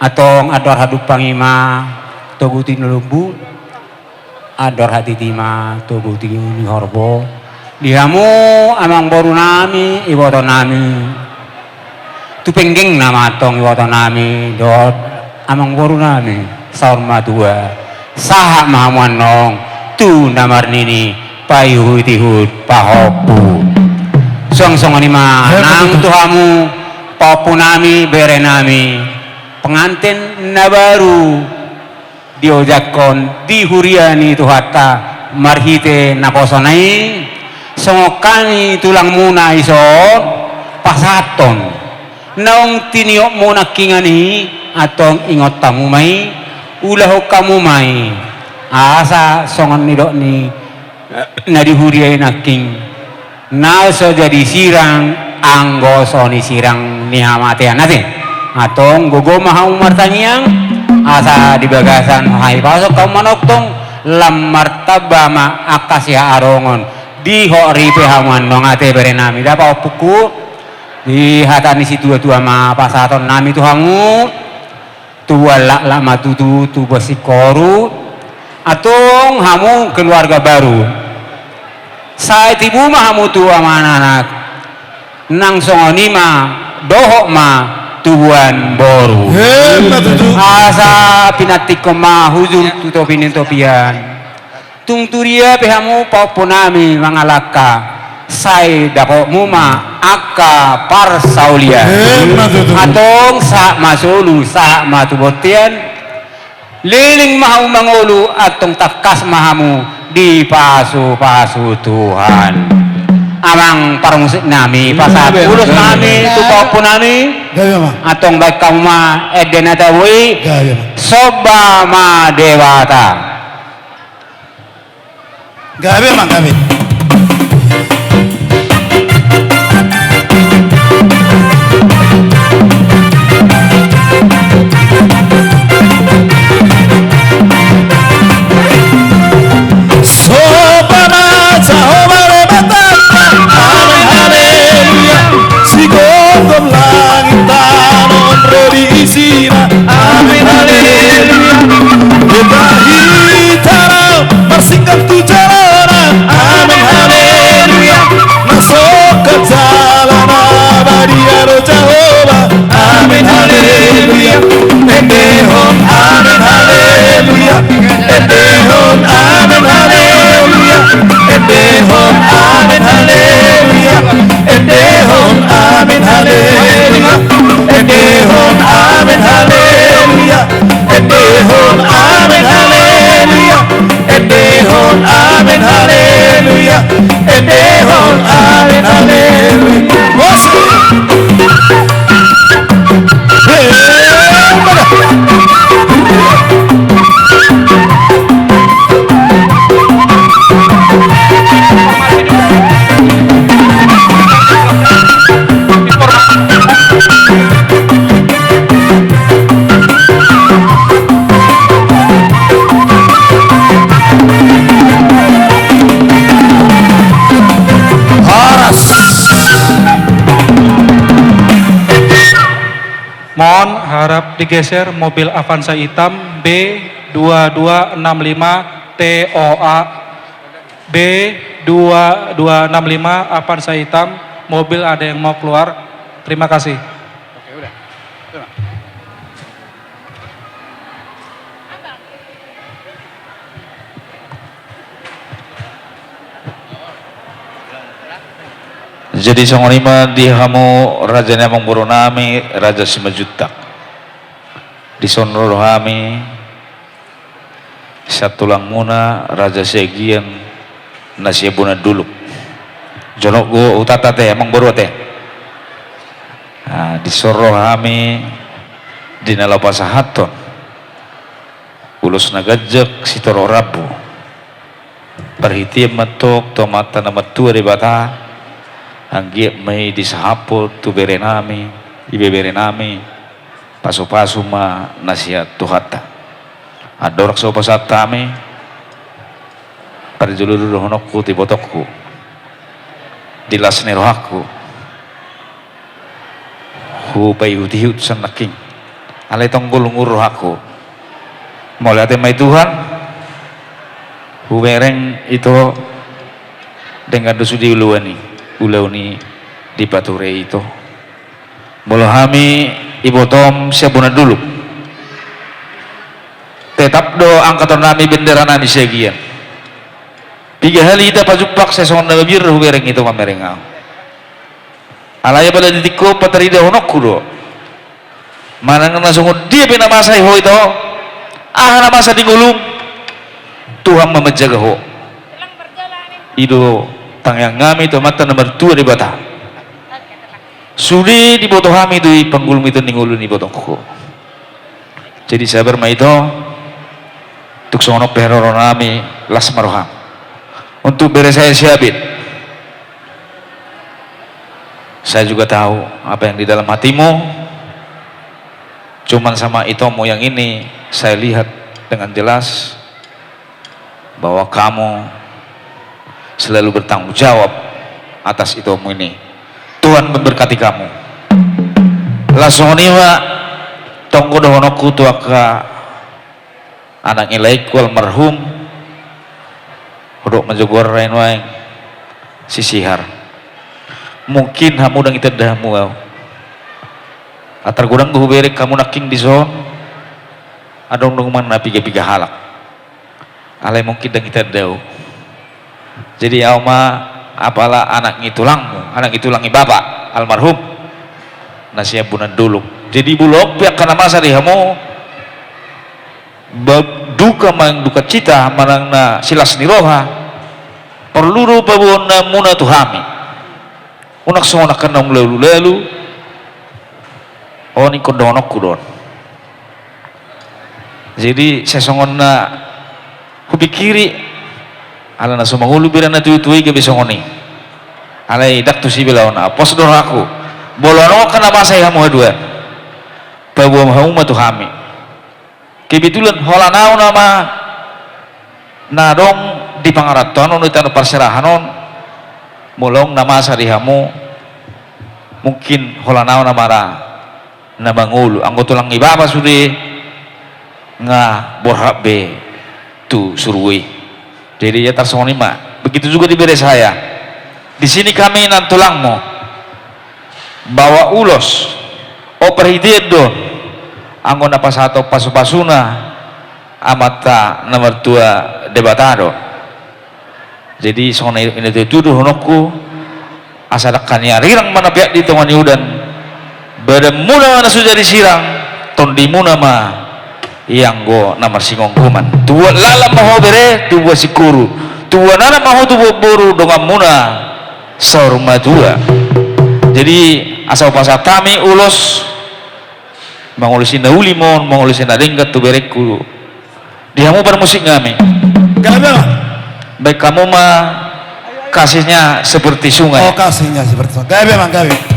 atong ador hadup pangima toguti nulumbu ador hatitima toguti nihorbo dihamu amang boru nami iwoto nami tu penggeng nama tong iwoto nami dot amang boru nami saur madua saha mahamuan nong tu namar nini payuh tihut pahopu song-song anima nang tuhamu popu nami bere nami pengantin nabaru diojakon dihuriani tuhata marhite naposonai songo kami tulang muna ison pasaton naong tiniok muna kingani atong ingot tamu mai ulah kamu mai asa songon nidok ni nadihuriai naking naso jadi sirang anggo soni sirang ni hamate anate atong gogo mahau martanyang asa di bagasan hai pasok kamu manoktong lam martabama akasya arongon di hori pehaman nong ate bere nami dapat puku di hatani si tua-tua ma pasaton nami tuhangu tua lak matutu tu basikoru atong hamu keluarga baru saat ibu ma hamu tua anak nang songoni ma dohok ma tuan boru asa pinatiko ma huzur tutopinin topian tungturia pehamu popunami mangalaka sai dako muma akka parsaulia atong sa masulu sa matubotian liling mahu mangulu atong takas mahamu di pasu-pasu Tuhan amang parmusik nami pasat ulus nami tu popunami atong baik kamu ma edenatawi soba ma dewata
gawe mang gawe Sopana sahobare batata amin haleluya sigondom langit tanon rodi isina amin haleluya Betahitara bersingkat tu jalanan amin haleluya masuk ke jalan abadi aro Jehovah amin haleluya endehon amin haleluya endehon amin haleluya endehon amin haleluya endehon amin haleluya endehon amin haleluya endehon amin haleluya endehon amin haleluya endehon amin haleluya
Mohon harap digeser mobil Avanza hitam B2265 TOA B2265 Avanza hitam, mobil ada yang mau keluar. Terima kasih.
Jadi songonima di hamu raja namang boronami raja simajutak di sonoro hami satulang muna raja segian nasiabuna dulu jonok go utata teh emang boru teh di soro hami di nalapasahaton ulus nagajek sitoro rabu perhitian matok tomata nama tua di bata anggiat mai disahapo tu berenami ibe berenami pasu-pasu ma nasihat tuhata adorak so pasatami parjuluru honokku tibotokku dilasne rohaku hu payuti sanaking alai tonggol ngurohaku mau lihat mai Tuhan hu bereng itu dengan dosu di uluani ulauni di Bature itu mula kami ibu tom siapuna dulu tetap do angkatan nami bendera nani segian 3 hari kita pajupak sesong na bir hubereng itu mamerengau alaya pada ditiko patarida honokku do manang nasungod dia pina masai ho itu na masa tingulung Tuhan memejaga ho ido tangyang ngami itu mata nomor 2 di bata sudi di botoh kami itu panggulum itu ningulun di botohku jadi saya berma itu untuk sono peroro nami las maroham untuk beres saya siapin saya juga tahu apa yang di dalam hatimu cuman sama itomu yang ini saya lihat dengan jelas bahwa kamu selalu bertanggung jawab atas itomu ini. Tuhan memberkati kamu. Lasoniwa tonggo dohonoku tuaka anak ilaiku almarhum hodok menjogor rain waeng sisihar. Mungkin hamu dang itedahmu atar gudang guberek kamu naking di zon adong dong mana piga-piga halak alai mungkin dang itedau. Jadi yauma apalah anak ngitulangi bapak almarhum nasihat bunan dulu jadi bulog pihak karena masa dihamu duka mang duka cita manangna silas niroha perlu babona muna tuhami unak sona kanong lalu oni kondonok kudon jadi sesongonna kupikiri ala na sumangulu bira na tuwi-tuwi gabi songoni alay dak tu si bilauna pos doraku bolono kana masay hamu hadua pabuam hamu matu hami kebetulan holanau nama nadong di pangaraton unu tanu perserahanon mulong nama sari hamu mungkin holanau namara na bangulu anggo tulang ibaba sudi nga borhab be tu surui jadi ya tarsonima begitu juga di beres saya di sini kami nantulangmu bawa ulos operhidedon anggo na pasato pasu-pasuna amata nomor 2 debatado jadi sona ini tuduh honokku asadakan rirang mana pihak di tengah udan badamuna mana sudah disirang tondimuna ma yang go namar singong kuman tua lala maho bere tua sikuru tua nana maho tua boru dengan muna sorma tua jadi asal pasal kami ulos mangulusin naulimon mangulusin adenggat tu bereku dihamu bermusik kami baik kamu mah kasihnya seperti sungai
oh kasihnya seperti sungai gawe memang gawe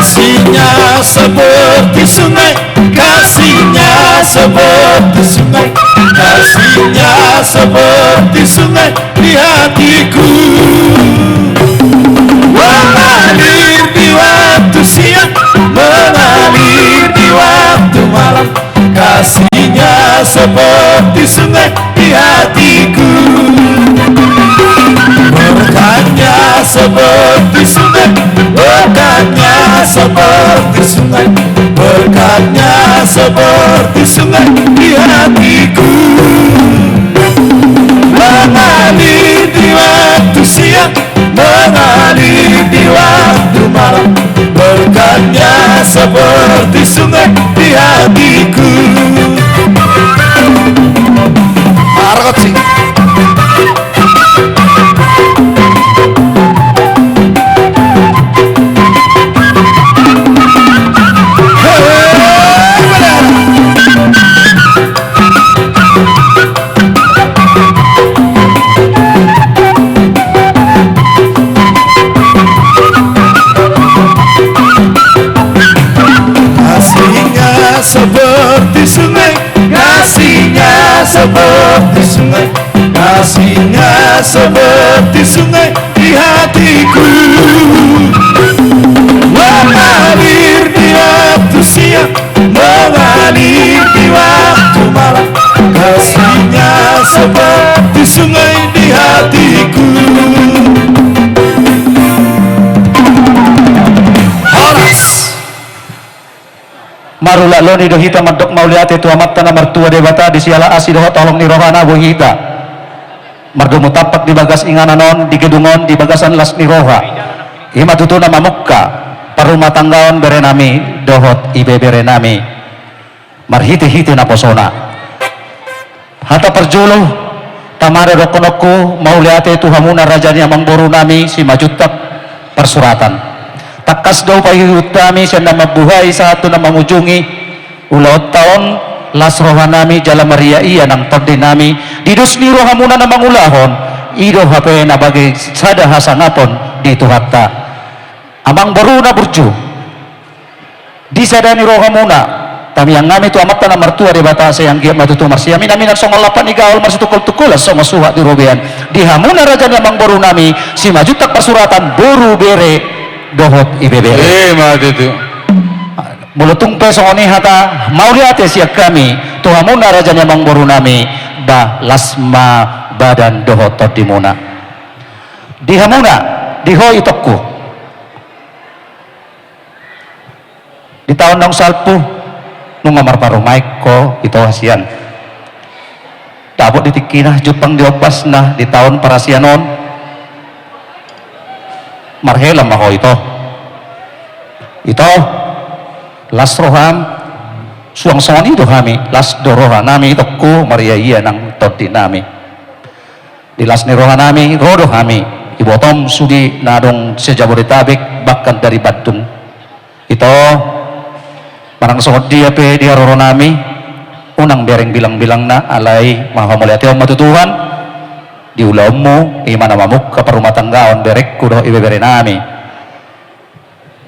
Kasihnya seperti sungai, kasihnya
seperti sungai, kasihnya seperti sungai di hatiku. Mengalir di waktu siang, mengalir di waktu malam, kasihnya seperti sungai di hatiku. Berkatnya seperti sungai, berkatnya seperti sungai, berkatnya seperti sungai di hatiku. Mengalir di waktu siang, mengalir di waktu malam, berkatnya seperti sungai di hatiku. Margot sih. Seperti sungai, kasihnya seperti sungai, kasihnya seperti sungai di hatiku. Mengalir di waktu siang, mengalir di waktu malam, kasihnya seperti sungai di hatiku.
Marula loni do hita madok mauliate tu amat tanah mertua debata di siala asi doh tolong ni rohana bo hita mardo mutapak di bagas ingananon di gedungon di bagasan las ni roha ima tutuna mamukka parumah tanggaon berenami dohot ibe berenami marhiti-hiti na posona hata perjulu tamare rokonoko mauliate tu hamuna rajanya mangboru nami si majutak persuratan takas daw payutami siya na mabuhay sa ato na mangunjungi ulaot taon las roha nami jala maria iya ng tagdi nami didos ni roha muna na mangulahon ido hape na bagay sada hasangapon dito hatta amang baru na burju di sada ni roha muna kami yang ngami tu amat na martua di bata sa yang giat matutumar siya minaminan song alapan igawal masutukul-tukul song masuha di robean di hamuna raja ni amang baru nami si majutak pasuratan buru bere dohot ibebere
itu
mulutung peso oni hata mauliate siya kami tuhamuna rajanya mangboru nami ba lasma badan dohot todimuna dihamuna diho itokku di tahun nang salpu nung ngamar parumaik ko ito hasian dabot ditikinah jupang diobas nah di tahun parasianon marhela maho ito las roham suang soni dohami las doroha nami ito ko maria iya ng todi nami di las ni roha nami rodo hami ibotom sudi nadong sa Jabodetabek bahkan dari Badung ito parang sohod dia pe dia roro nami unang bereng bilang-bilang na alay mahamuli ati matutuhan di ulam mo imana mamuk ka parumah tanggaon berek kudo ibebere nami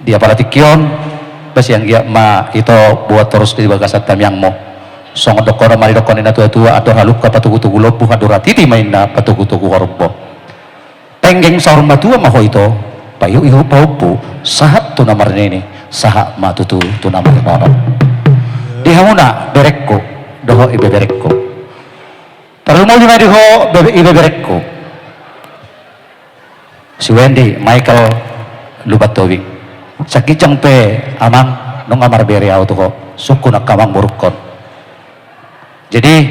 dia pala tikyon basi yang gia ma ito buat terus di bagasat tamyang mo song dokora mali dokon ina tua-tua atau haluk ka patugu-tugu lobu haduratiti main na patugu-tugu warbo tenggeng sarung matua maho ito payu ihu paupu sahat tu namar nini sahat matutu tu namar nono di hamuna berekku doho ibeberekku terlalu mau lima diho ibeberekku si Wendy Michael lubat tobing sakit pe amang nung amar beri auto ko suku nak kamang burukon jadi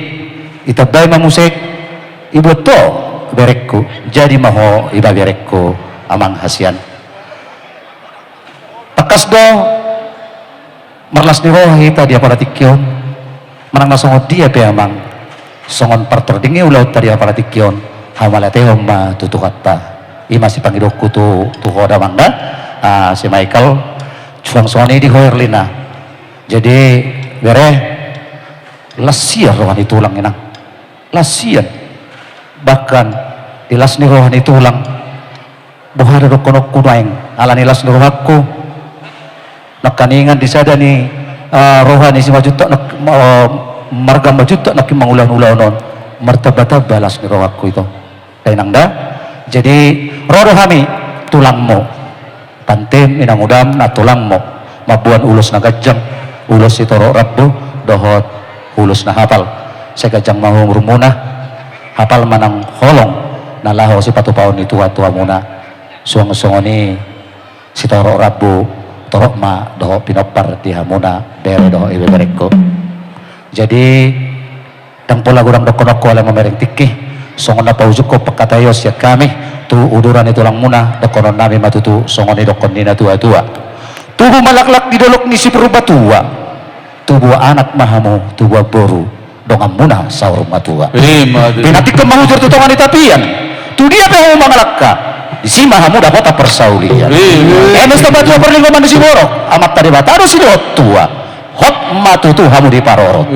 itabay mamusik ibu to berekku jadi maho iba berekku amang hasian takas do marlas ni roh hita dia pada tikyon manang nasongod dia pe amang songon partordingi ulaw tadi para tikyon hamalate homma tutukatta ima si pangidokku tu hoda mangga si Michael cuang soni di hoerlina jadi bere lasian rohani tulang inang lasian bahkan ilas ni rohani tulang buhara dokonok kunaing alani las ni rohakku nakaningan di sada ni rohani si majuta marga majuta nak mangulan-ulan non martabata balas ni rohakku itu kainang da jadi rodo kami tulangmu pantem inang udam na tulangmu mabuan ulus na gajang ulus itu roh rabbu dohot ulus na hafal saya gajang mahung rumuna hafal manang holong nalaho si patupaon itu tua muna suang-suang ni si torok rabbu torok ma doho pinopar di hamuna bere doho ibe bereko jadi dang pola gurang doko-doko ala mamereng tiki songon na paujuk ko pagkatayos ya kami tu uduran itu lang muna dokonon nami matutu songon ni dokon nina tua-tua tubuh malaklak di dolok ni si peruba tua tubuh anak mahamu tubuh boru dongam muna saur matua pinatik ke mahujur tutongan itapian tu dia pe mangalakka di si mahamu dapat persaulian enes tempat tua perlingkungan di si borok amat tadi bataro si tua hot matutu hamu di paroro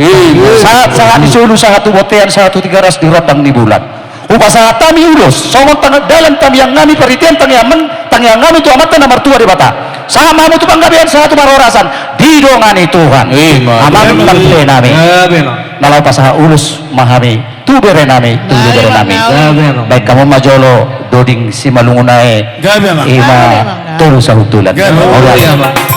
saat disulu satu botean 1 3 ras di rodang di bulan upasa tami ulus songon tangga dalam tami yang ngami perhatian tang yang ngami tu amat nomor tua di bata sama mamu tu panggabian satu marorasan didongani Tuhan aman tante nami nalau pasaha ulus mahami tu bere nami baik kamu majolo doding si malungunae ima tolu sahutulan
Hacemos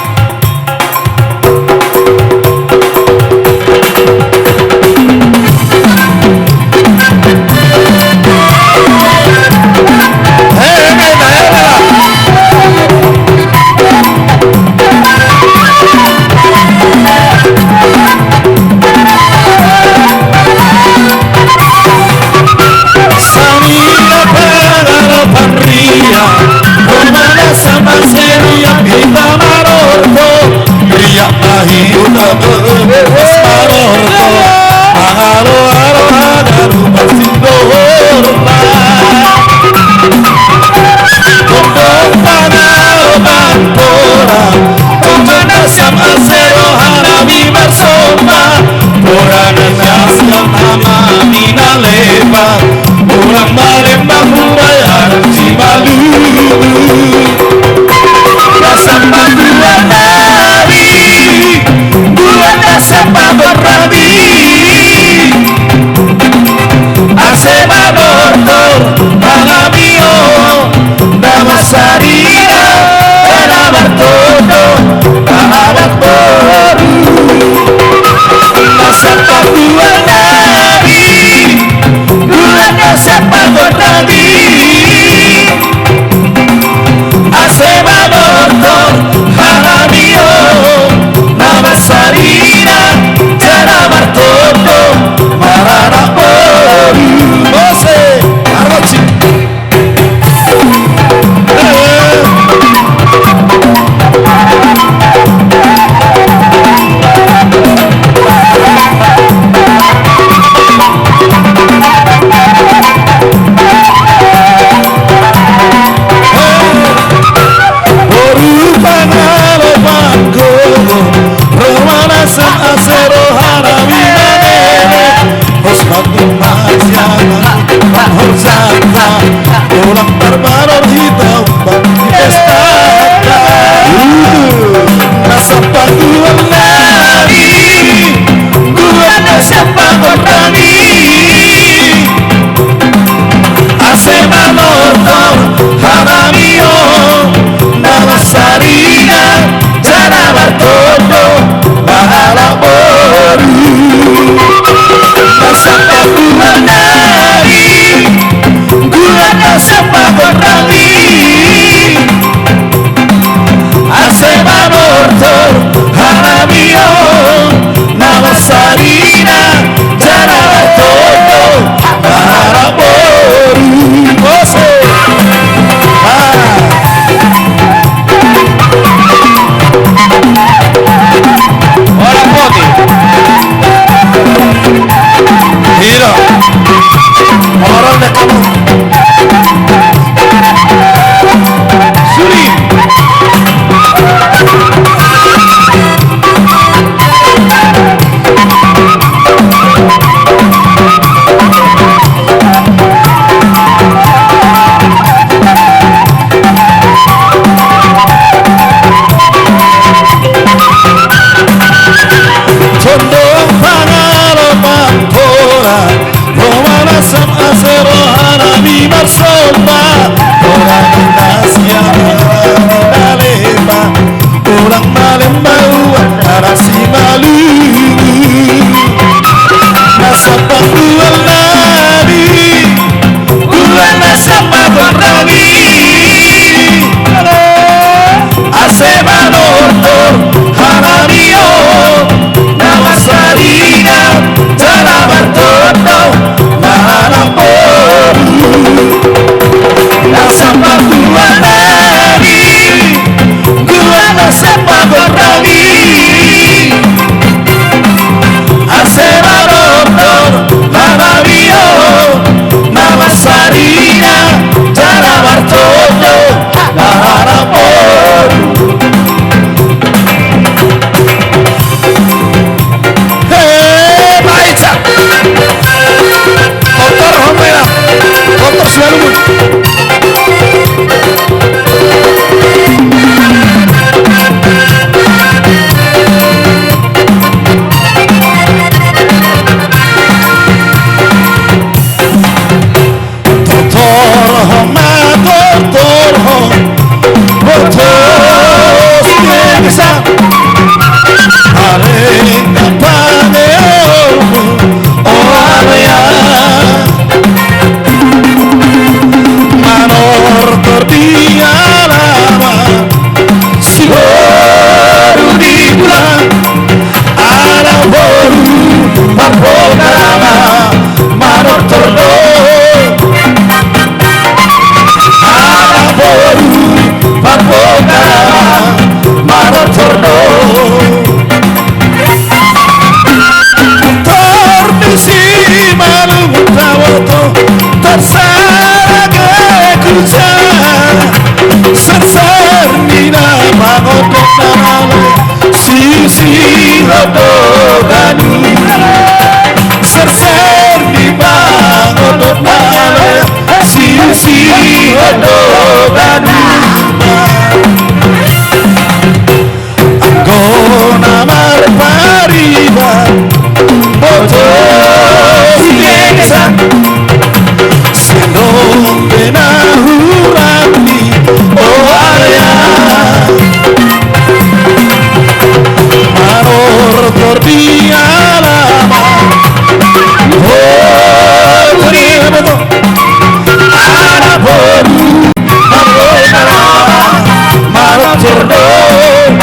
Torno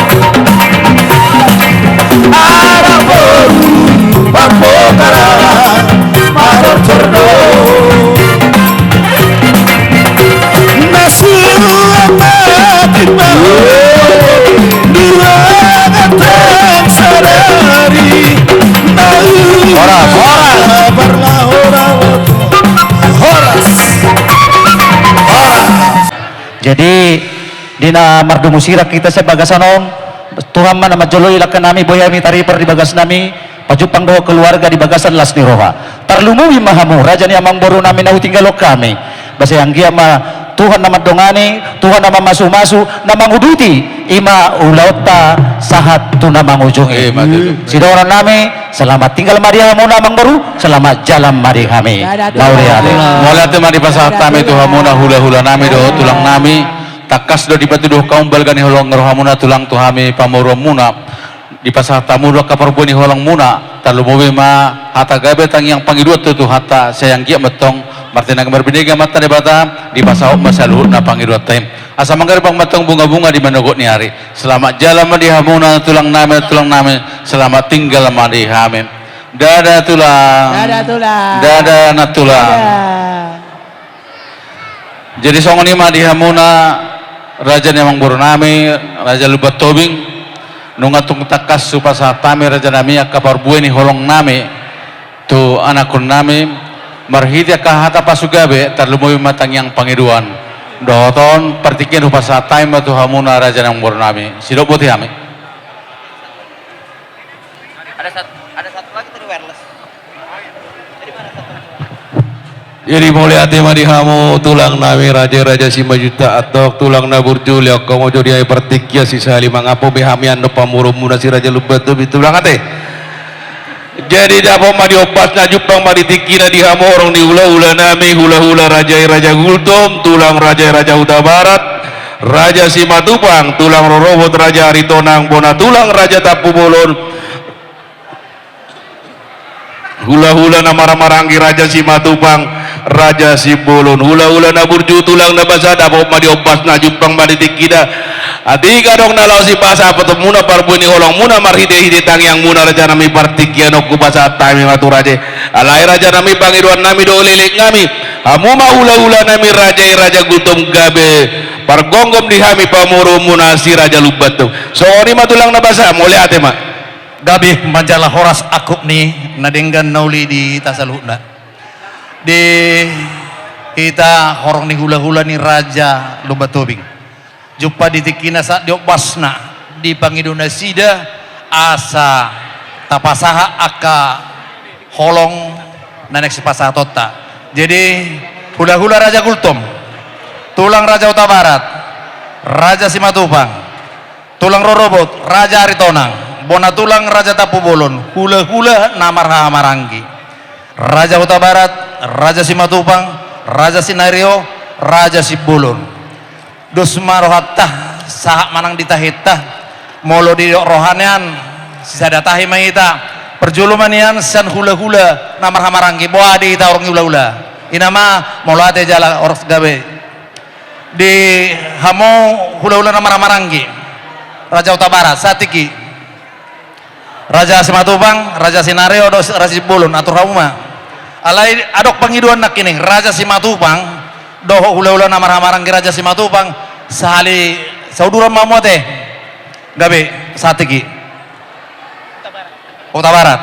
Arang Boru Pamokara Marang Torno Nasu amatin mau Dua gatang sadari Horas jadi dina mardu musirak kita sa bagasanon Tuhan mana majolo ilakan nami boyami tariper di bagas nami pajupang doa keluarga di bagasan las niroha tarlumuwi mahamu raja ni amang boru nami nahu tinggalo kami basa yang gia ma Tuhan nama dongani Tuhan nama masu-masu nama nguduti ima ulauta sahat tu nama ngujungi sidoran nami selamat tinggal mari hamu namang boru selamat jalan mari kami laureate
mulai tu mari pasal kami tu hamuna hula-hula nami do tulang nami takas do dibatu do kaum balgani holong ngerohamuna tulang tu hami pamoro muna di pasal tamu do kaparbuani holong muna talumuwi ma hata gabe tang yang pangidua tu hata sayang gia metong martina gambar binega mata debata di pasal masaluhur na pangidua time asa manggar bang metong bunga-bunga di manogot ni hari selamat jalan madi hamuna tulang nami selamat tinggal madi hamim dada tulang dada na tulang jadi songon ima di hamuna raja namang boru nami raja lubat tobing nungatung takas supasa tami raja nami akaparbueni holong nami tu anakun nami marhidia kahata pasugabe tarlumuwi matang yang pangiduan doton pertikin upasa taima tu hamuna raja namang boru nami sidok putih kami
Ada satu lagi tadi wireless.
Jadi mulai hati madi hamu tulang nami raja-raja si majuta atau tulang nabur julia komo jadi ay pertikya si sali mangapo behamian no pamurung muna si raja lubat tu tulang hati. Jadi dapo madi opas na jupang madi tikina di hamu orang di hula-hula nami hula-hula raja Gultom tulang raja Huta Barat raja si Matupang tulang Rorobot raja Aritonang bona tulang raja Tapu Bolon hula-hula na maramarangi raja si Matupang raja si Bolon hula-hula na burju tulang na basa dapo madi opas na jupang madi tikida ati kadong na lao si pasa patop muna parbuni holong muna marhide-hide tang yang muna raja nami partikya no kubasa tami matu raja alai raja nami pangiduan nami do lilik nami hamuma hula-hula nami raja Gultom gabe pargonggom di hami pamuru muna si raja lubat tu so ni matulang na basa mulai ate mak
gabi majalah horas akup ni nadenggan nauli di tasaluhna di kita horong ni hula-hula ni raja lubat tobing jumpa di tikina sa diopasna di pangiduna sida asa tapasaha aka holong nanek si pasaha tota jadi hula-hula raja Gultom tulang raja Huta Barat raja si Matupang tulang Rorobot raja Aritonang bona tulang raja Tapu Bolon hula-hula namar marangi raja Huta Barat raja si Matupang raja si Nario raja si Bolon dos marohatta sahak manang ditahita molo di rohanian sisa datahi mahita perjulumanian san hula-hula namar marangi boa di ita orang hula-hula inama molo ate jala oros gabe di hamo hula-hula namar marangi raja Huta Barat satiki raja si Matupang raja si Nario raja si Bolon atur hauma alai adok pangiduan nak kini raja si Matupang doho hula-hula namar marangi raja si Matupang sahali sauduran mamote gabe satiki Huta Barat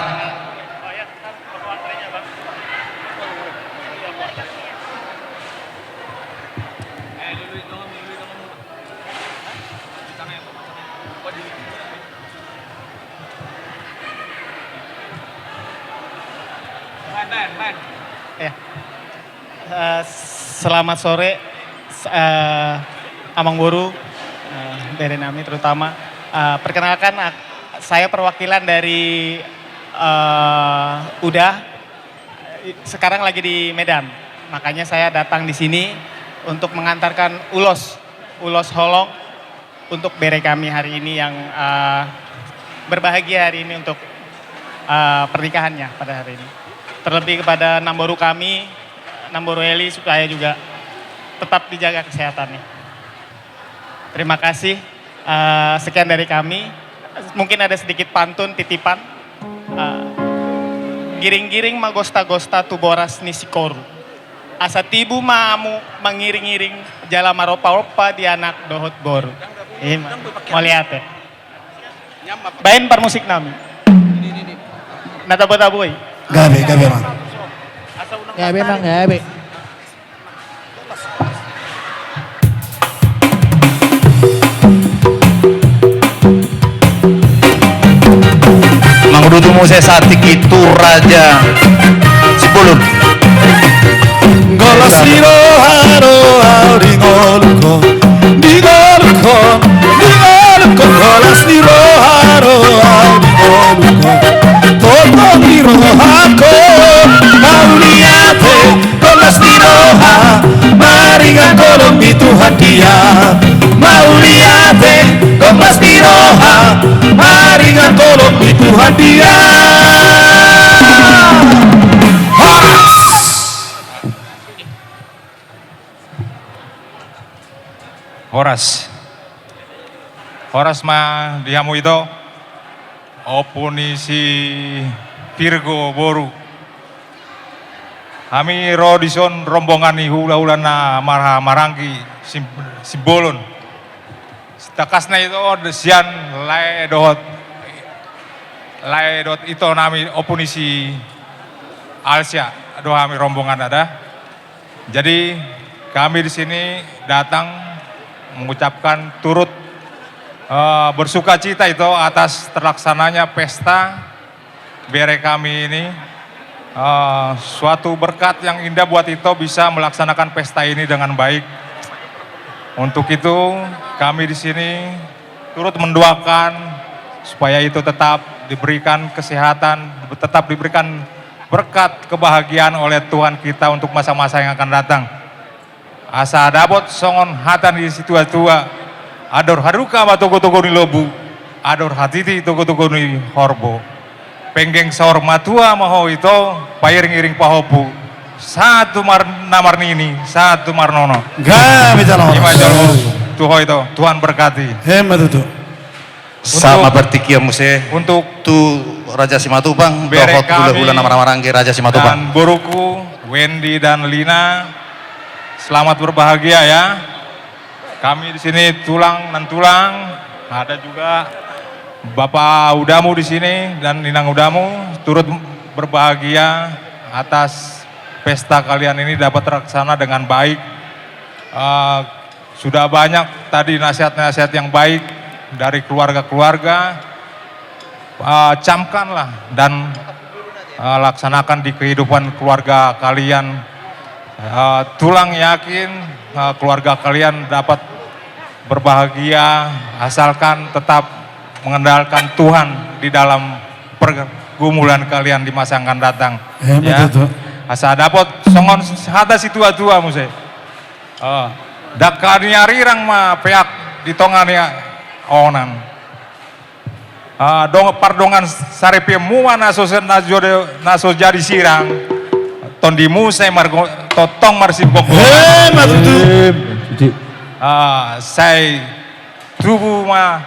Selamat sore Amang Boru dari Nami terutama perkenalkan saya perwakilan dari UDA sekarang lagi di Medan makanya saya datang di sini untuk mengantarkan ulos holong untuk bere kami hari ini yang berbahagia hari ini untuk pernikahannya pada hari ini terlebih kepada Namboru kami Namboru Eli supaya juga tetap dijaga kesehatannya. Terima kasih. Sekian dari kami. Mungkin ada sedikit pantun, titipan. Giring-giring magosta-gosta tu boras nisikoru. Asa tibu maamu mengiring-iring jala maropa-ropa di anak dohot boru. Mau lihat ya? Bain par musik nami. Nataboy.
Gabe mang.
Gabe mang, gabe.
Mangdudumu saya satik itu raja Sibulun.
Golas diro haro dingolko golas diro haro dingolko toto diro hako mauliate golas diro ha maringa kolom itu hadiah mauliate golas diro ha maringa kolom itu hadiah.
Horas mah dihamu itu opunisi Virgo boru. Kami rodison rombongan ni hula-hula na marangki simbolon. Takasna itu desian laedot itu nami opunisi Alsia. Aduh kami rombongan ada. Jadi kami di sini datang mengucapkan turut bersuka cita itu atas terlaksananya pesta bere kami ini. Suatu berkat yang indah buat itu bisa melaksanakan pesta ini dengan baik. Untuk itu kami di sini turut mendoakan supaya itu tetap diberikan kesehatan, tetap diberikan berkat kebahagiaan oleh Tuhan kita untuk masa-masa yang akan datang. Asa dabot songon hatan di situ tua, ador haruka ma toko-toko ni lobu, ador hatiti toko-toko ni horbo. Penggeng saur matua maho itu pairing-iring pahopu. Satu namar nini, satu marnono.
Gami calon.
Ima jalur tuho itu, Tuhan berkati.
Hemat itu.
Sama bertikia muse
untuk
tu Raja Simatupang,
bere
dohot hula-hula nama-nama Raja Simatupang.
Dan buruku, Wendy dan Lina, selamat berbahagia ya. Kami di sini tulang dan tulang. Ada juga Bapak Udamu di sini dan Ninang Udamu turut berbahagia atas pesta kalian ini dapat terlaksana dengan baik. Sudah banyak tadi nasihat-nasihat yang baik dari keluarga-keluarga. Camkanlah dan laksanakan di kehidupan keluarga kalian. Tulang yakin keluarga kalian dapat berbahagia asalkan tetap mengendalikan Tuhan di dalam pergumulan kalian di masa yang akan datang. Ya. Asa dapat songon hada situa tua muse. Dakania rirang ma peak di tongania onan. Dong pardongan sarepe mua naso jadi sirang. Tondimu saya margo totong marsim koko. Saya tubuh ma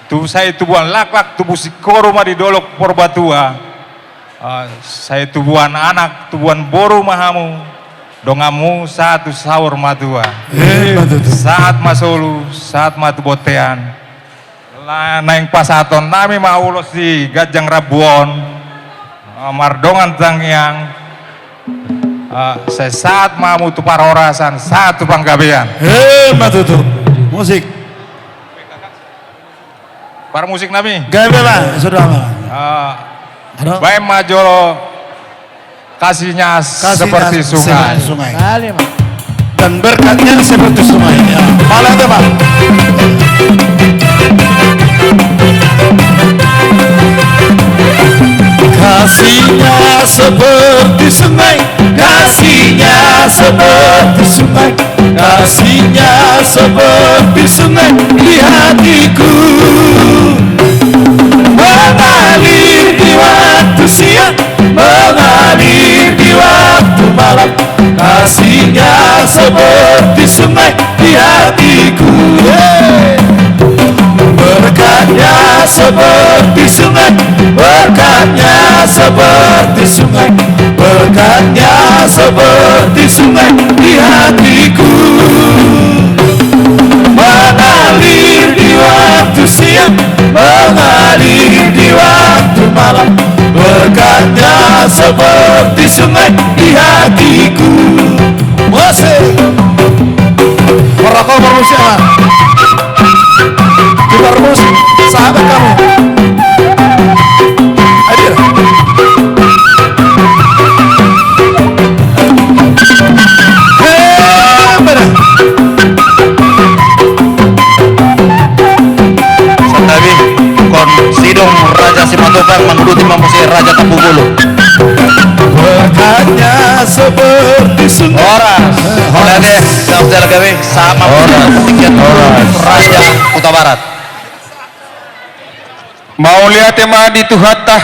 tubuh saya tubuhan lak-lak tubuh si koruma di dolok porbatua. Saya tubuhan anak tubuhan boru mahamu dongamu satu sahur matua. Saat masolu saat matu botean naing pasaton nami maulos di Gajang Rabuon mardongan tangyang. Saya saat mamu tu parorasan satu panggabean.
Matutu musik.
Para musik nami.
Gabe lah, sudah lah.
Baik majolo kasihnya seperti sungai.
Dan berkatnya seperti sungai. Ya. Malah teman. Kasihnya seperti sungai, kasihnya seperti sungai, kasihnya seperti sungai di hatiku. Mengalir di waktu siang, mengalir di waktu malam, kasihnya seperti sungai di hatiku. seperti sungai, berkatnya seperti sungai, berkatnya seperti sungai di hatiku. Mengalir di waktu siang, mengalir di waktu malam, berkatnya seperti sungai di hatiku. Masih merokok manusia, kita rumus sahabat kamu. Hadir.
Santabi kon sidong Raja Simatupang menggeluti mamusi Raja Tapu Bulu.
Berkatnya seperti sungai.
Horas, oleh deh, saya gawe sama tiket Raja Kota Barat.
Mau lihat tema di Tuhatah,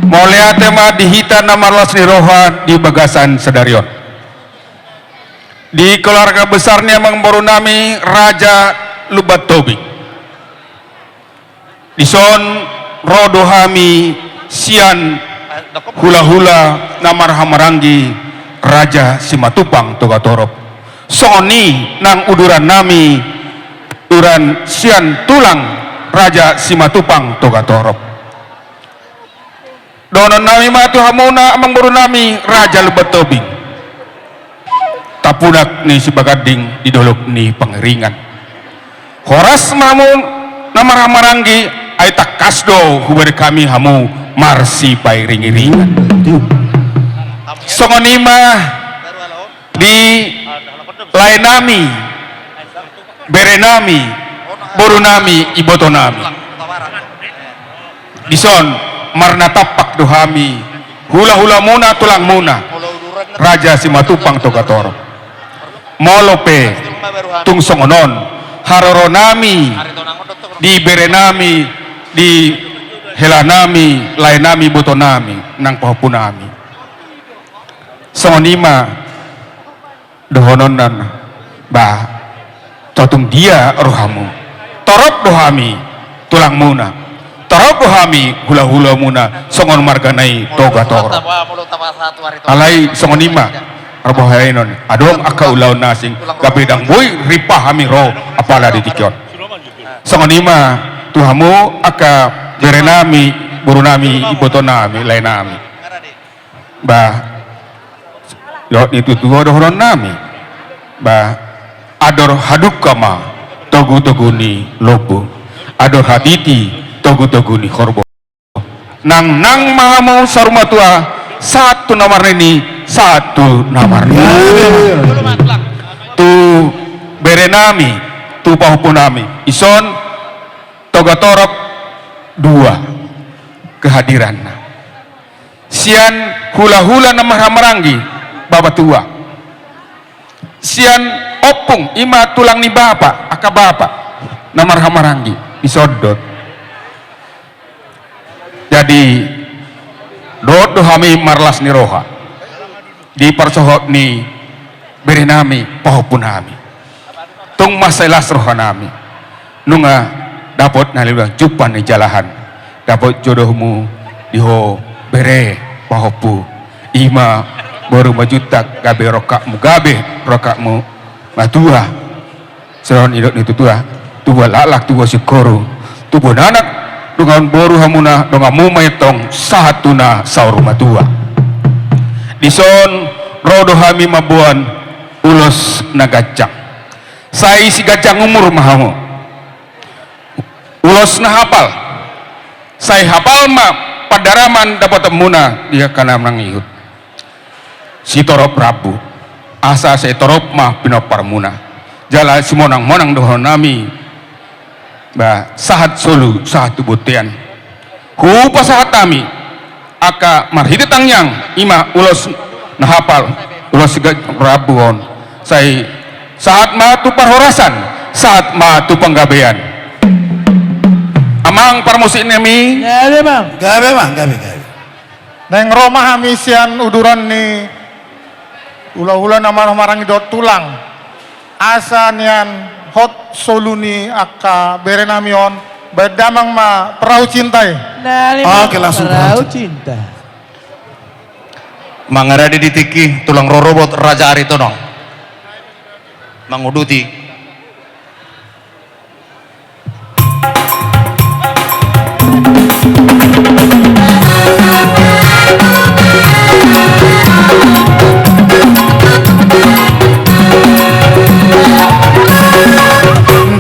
mau lihat tema di Hita Namarlas Niroha di Bagasan Sedarion. Di keluarga besarnya mengborunami Raja Lubat Tobing. Di son Rodohami Sian hula-hula namar hamarangi Raja Simatupang Togatorop. Soni nang uduran nami uran sian tulang Raja Simatupang Togatorop. Donon nami matu hamuna amang baru nami Raja Lubat Tobing. Tapunak ni si Bagading di dolok ni pengeringan. Horas mamun namar hamarangi ay takasdo huber kami hamu marsi pai ringi-ringan. Songonima di lainami berenami borunami ibotonami dison marna tapak dohami hula-hula muna tulang muna Raja Simatupang Togatoro molope tung songonon haroronami di berenami di helanami lainami botonami nang pahupunami songonima dohononan bah totung dia rohamu torop dohami tulang muna torop dohami hula-hula muna songon marganai Togatoro alai songonima arbohainon adong aka ulau nasing gabedang boy ripahami ro apala ditikyon songonima tuhamu aka jerenami burunami ibotonami lainami bah yo itu tuh dohonon nami bah ador hadukama togu-toguni lobo ador haditi togu-toguni korbo nang mahamu sarumatua satu nomor ini satu nomor ini tu berenami tu pahupunami ison Togatorok dua kehadiran sian hula-hula nama hamarangi baba tua sian opung ima tulang ni bapa aka bapa namar hamarangi isodot jadi dot dohami marlas niroha di persohot ni berenami pahupunami tung masalah rohanami nunga dapat naliwang jupan ni jalahan dapat jodohmu diho bere pahopu ima baru majutak gabe rokakmu matua seron idok itu tua lalak tua syukuru tubuh anak dengan boru hamuna dengan mumaitong satuna saur matua dison rodohami mabuan ulos nagacang saya si gacang umur mahamu ulos na hafal saya hafal ma padaraman dapat temuna dia kana mangihut si torop Prabu asa saya torop mah pinoparmuna jala si monang dohonami bah sahat solu sahat tubutian hu pasahatami aka marhiti tangyang ima ulos na hafal ulos si Prabu on saya saat ma tu parhorasan saat ma tu panggabean amang parmusin nemi
gabe bang
Gabe
neng Roma hamisian uduran ni ula-ula nama marangi dot tulang asanian hot soluni aka berenamion Bedamang ma perahu cinta ya.
Oke, langsung
Perahu cinta.
Mangaradi ditiki tulang rorobot Raja Aritonong manguduti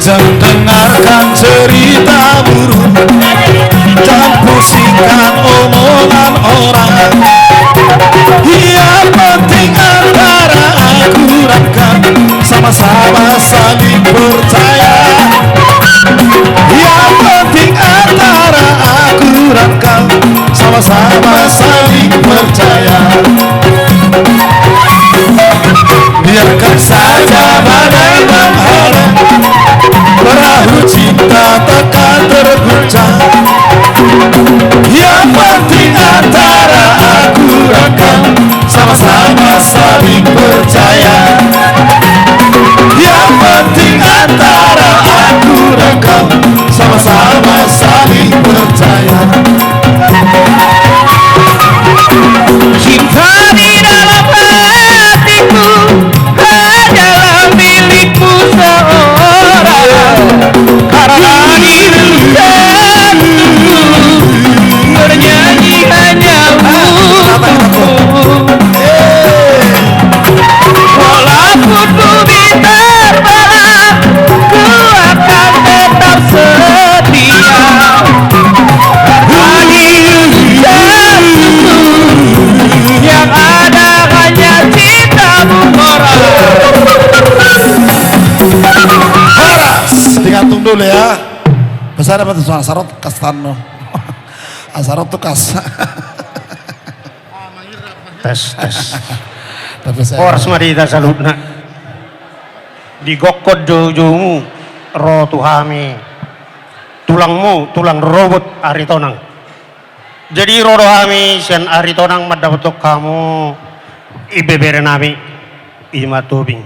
Jangan dengarkan cerita buruk, jangan pusingkan omongan orang. Yang penting antara aku dan kamu sama-sama saling percaya. Yang penting antara aku dan kamu sama-sama saling percaya. Biarkan saja badai menghalang, perahu cinta takkan terguncang. Yang penting antara aku dan kamu sama-sama saling percaya. Yang penting antara aku dan kamu sama-sama saling percaya. Cinta di dalam hatiku hanyalah milikmu seorang. Karena diriku bernyanyi hanya untukmu. Walaupun bumi terbelah, ku akan tetap setia. Yang ada hanya cintamu orang. Horas, digantung dulu ya. Besar apa tuh Asarot Kastano? Asarot tuh kas.
Tes.
Tapi saya
Horas marita salutna. Digokod jojomu ro tuhami. Tulangmu tulang robot Aritonang. Jadi rodo kami sian Aritonang madapatok kamu ibebere nami ima tubing.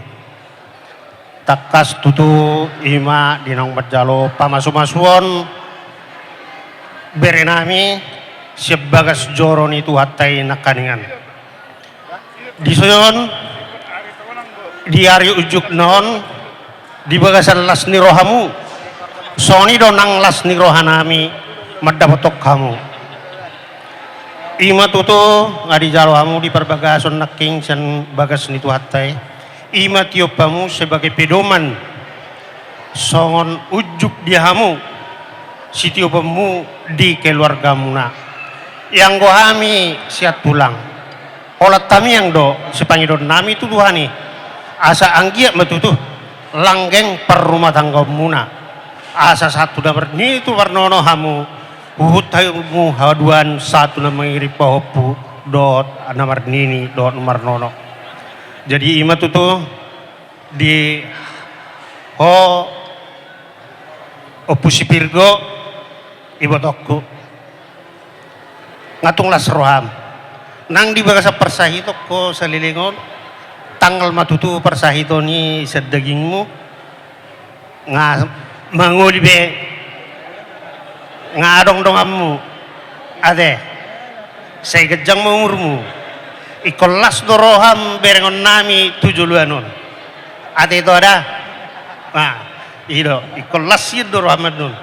Takas tutu ima dinang berjalo pamasu-masuon bere nami sebagas joron itu hatai nakaningan. Disoyon di hari ujuk non di bagasan las nirohamu soni donang las nirohanami madapatok kamu. Ima tutu ngadi jalamu di perbagason naking sen bagas nitu hatai. Ima tiopamu sebagai pedoman songon ujuk dihamu si tiopamu di keluargamu na. Yang gohami siat tulang. Olat kami yang do sepanyidon nami tu tuhani. Asa anggiak metutu langgeng per rumah tangga muna. Asa satu dapat ni tu warnono hamu. Uhut haymu haduan satu na mengiri pahopu dot namar nini dot nomor nono. Jadi ima tutu di opusi pirgo ibotokku ngatung las roham nang di bagasa persahito ko sa lilingon tanggal matutu persahito ni sa dagingmu nga manguli be nga adong-dongamu ade say gajang maumurmu ikolas doroham berengon nami tujuluanon ade itu ada ikolas yun doroham nun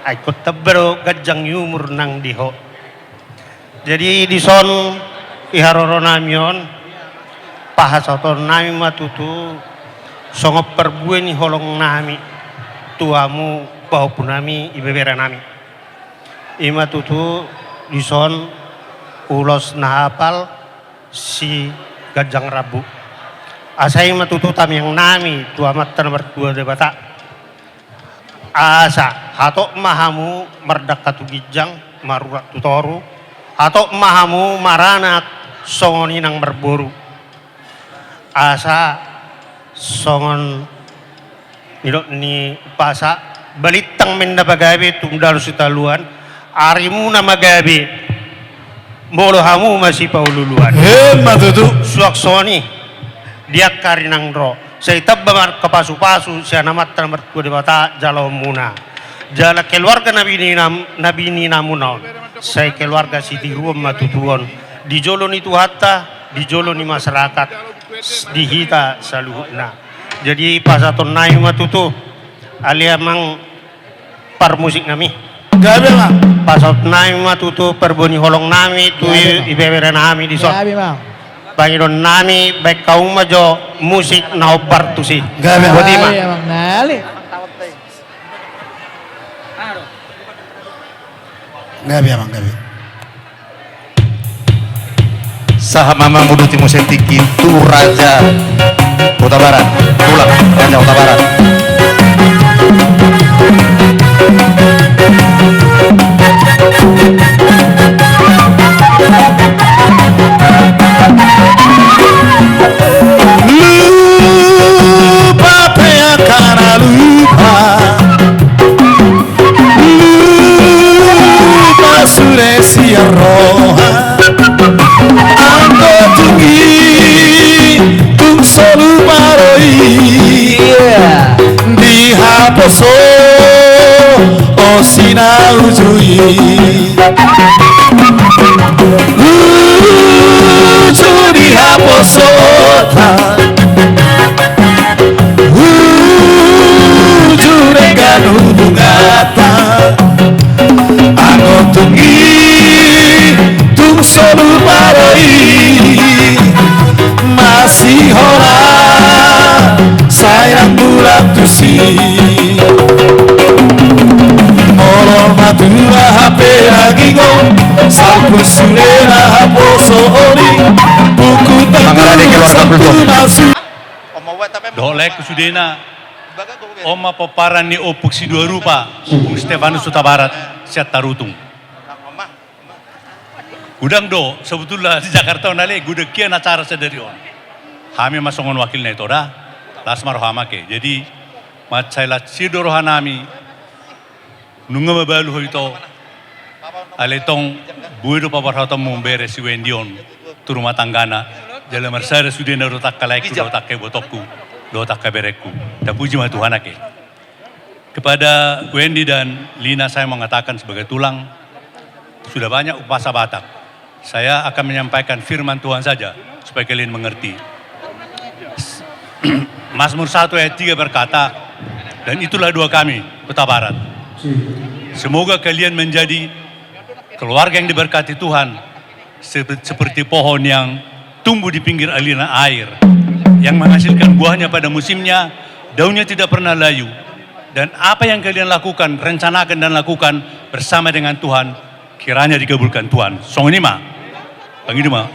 ay kotabero gajang yumur nang diho jadi dison iharoro namion pahasoton nami matutu songop perbueni holong nami tuamu paupun nami ibebera nami ima tutu dison ulos nahapal si gajang rabu asai matutu tam yang nami tuamat nomor 2 debata asa hatok mahamu merdak katu gijang marurak tutoru hatok mahamu maranak songoni nang berboru asa songon nilok ni pasa balitang menda bagabe tungdal sitaluan arimu nama gabe molo hamu masih paululuan
matutu
suak soni dia karinang ro saya tabbar kepasu-pasu saya namat nomor 2 debata jalau muna Jala keluarga Nabi ni namunaon. Saya keluarga Siti Ruam matutuon. Di jolo ni tuhatta, di jolo ni masyarakat, di hita saluhutna. Jadi pasaton nayu matutu, alia mang par musik nami.
Gabe mang.
Pasat nayu matutu perbuni holong nami tu ibebere nami di sot.
Gabe mang.
Bangiron nami baik kaum majo musik nau partusi.
Gabe
mang.
Gabe mang nali.
Gabe mang gabe.
Saha mamang mudu timu sentiki tu Raja Kota Barat. Pulang Raja Kota Barat.
Lupa pea karena lupa. Lupa sudah siar roha. Anggo tinggi tung solu baroi. Dihaposo osina ujui. Ujuri haposota. Ujure ganu bungata. Anggo tinggi tung solu baroi. Masih hora sayang bulan tusi. Molo matura HP lagi ngom. Sapu sulera haposo ori. Buku tentu satu nasu.
Dolek sudena Oma paparan ni opuk si dua rupa Stefanus Kota Barat siat tarutung. Gudang do sebetulnya di Jakarta nale gudang kian acara sedarion. Kami masongon wakil na ito dah lasmar hamake. Jadi macailah sidoro hanami nunga mabalu ito aletong buedo paparhatam mumbere si Wendion turuma tanggana jala marsara sudena rotak kalaiki rotak ke botokku rotak ke berekku. Puji ma Tuhan ake. Kepada Wendy dan Lina saya mengatakan sebagai tulang sudah banyak upasa Batak. Saya akan menyampaikan firman Tuhan saja supaya kalian mengerti. Mazmur 1 ayat 3 berkata, dan itulah doa kami, Kota Barat. Semoga kalian menjadi keluarga yang diberkati Tuhan, seperti pohon yang tumbuh di pinggir aliran air, yang menghasilkan buahnya pada musimnya, daunnya tidak pernah layu. Dan apa yang kalian lakukan, rencanakan dan lakukan bersama dengan Tuhan, kiranya dikabulkan Tuhan. Song ini mah, bang ini mah.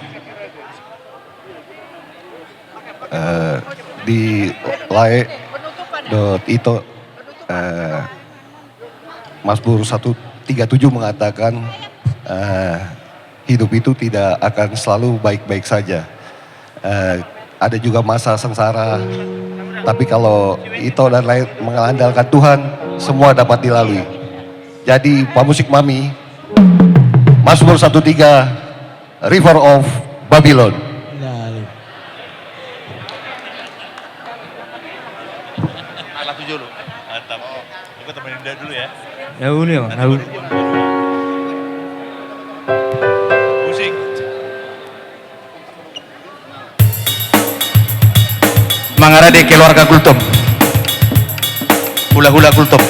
Di lae.ito Mazmur 137 mengatakan hidup itu tidak akan selalu baik-baik saja. Ada juga masa sengsara, tapi kalau itu dan lain mengandalkan Tuhan, semua dapat dilalui. Jadi pemusik Mami, Mazmur 103, River of Babylon.
Dulu. Mantap. Aku temenin dia dulu ya.
Ya boleh bang.
Musik.
Mangarade keluarga kultum. Hula-hula kultum.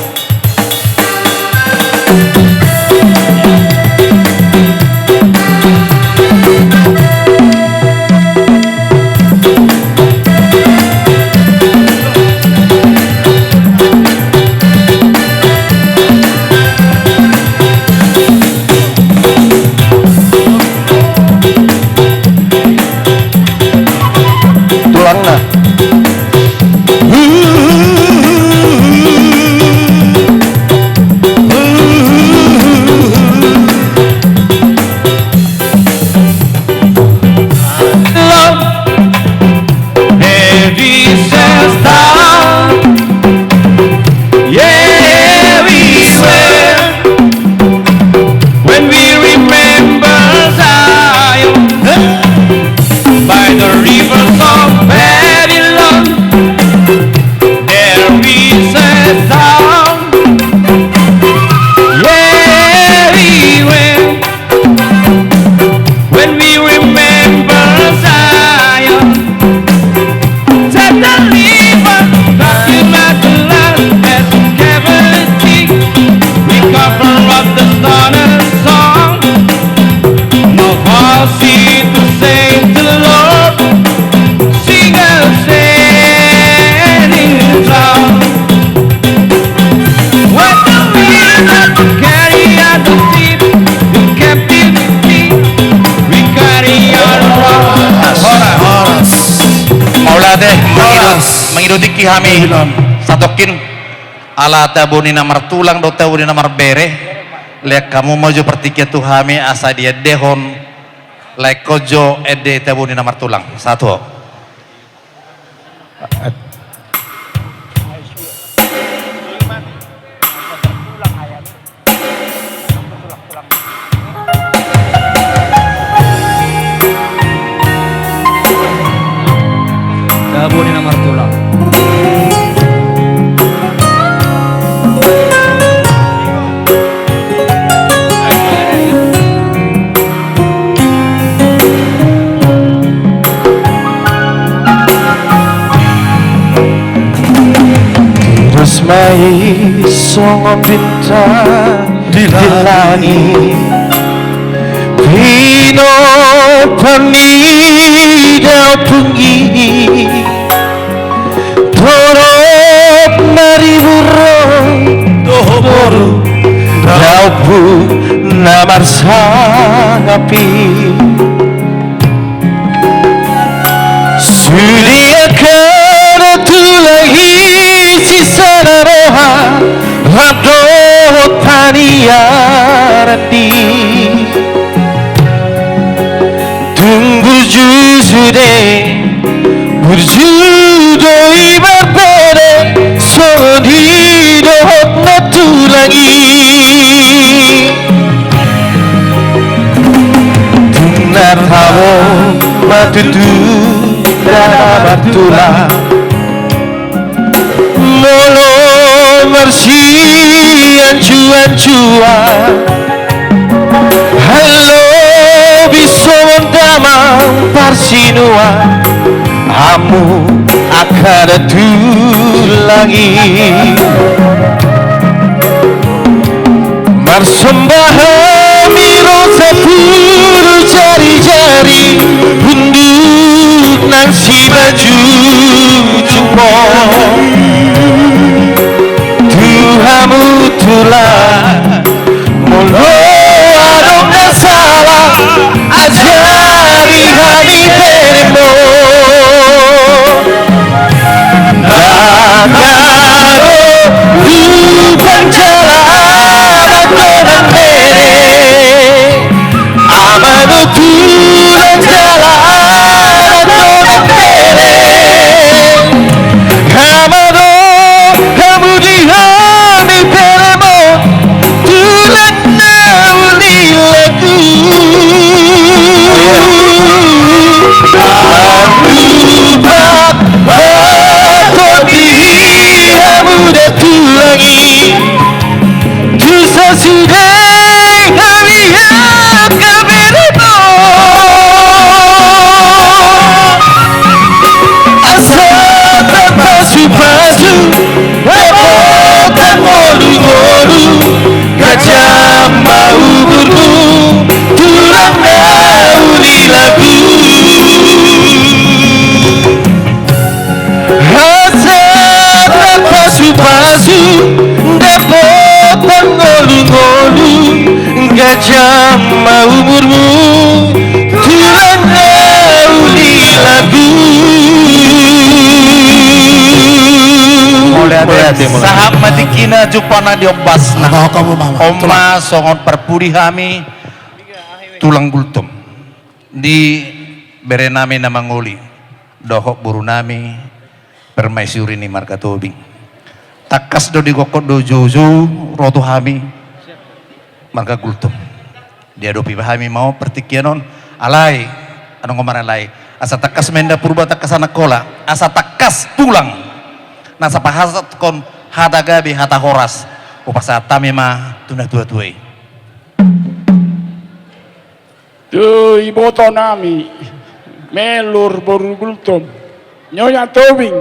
carry out the deep in captivity. We carry our
Horas. Maulade mengiduti kami satokin ala tabuni namar tulang do tabuni namar bere lek kamu maju pertikia tu kami asa dia dehon lek kojo ede tabuni namar tulang satu.
Tabuni nomor tulang.
Terus mai songo bintang di langit Pino panidau punggi Torop mari burung dohoboru Daupu namar sangapi Sudia kara tulahi sisa roha Rado taniarati Tunggu jusude Berjudo ibarbere Sodido natulangi Tunar hawo matutu Dana batula Molo marsi ancu-ancua Halo biso damang parsinua Amu akan tulangi Marsembah miro sepuluh jari-jari Bunduk nang si baju cumbo Tuhamu tulah Molo adong dan salah Ajari kami terimo Nagaro Bukan jalan Dengan dere Amanu tulang jalan Dengan dere Amanu kamu dihami terimo Tulang nauli lagu Anubat Aku dirimu dan tulangi Dosa sudah kami yang keberimu Asal terpasu-pasu Lepotan molu-molu Gajah mau burbu Tulang nauli lagu Asal terpasu-pasu Lepotan molu-molu Gajah mau burbu Tulang nauli lagu
Sahab matikina jupana diombasna Oma songon perpuri kami Tulang gultum Di berenami nama ngoli Dohok buru nami Permaisuri ni marga tobing Takas do digokot do jojo Roto kami Marga gultum Dia do pipa kami mau pertikianon Alay Anong ngomong alay Asa takas menda purba takas anak kola Asa takas tulang Nasa pahasat kon hata gabi hata horas upasa tamima tuna tua-tuai
Tu iboto nami melur boru gultum nyonya tobing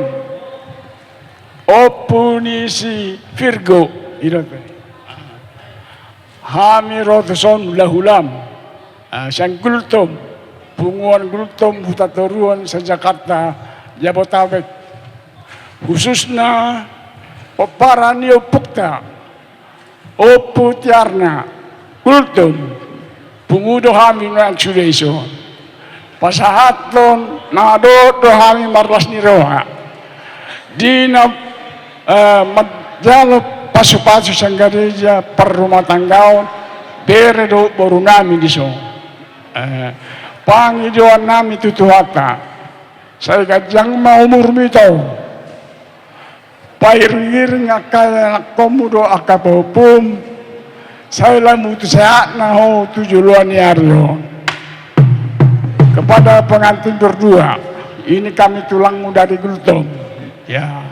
opunisi Virgo irote hami roteson lahulam sang gultum bunguan gultum hutatoruan sa Jakarta Jabotabek khususnya peparan Yopukta Opo tiarna kultum pungudo kami ng sudeso. Pasahaton nado do kami marlas ni roha. Di na madalo pasu-pasu sa gereja per rumah tanggaon bere do boru nami di so. Pangidoan nami tutuhata. Saya kajang mau umur mito. Pairing akal komudo akapopum. Saya lamu tu sehat na ho tujuluan yaryo. Kepada pengantin berdua, ini kami tulang muda di Gultom. Ya,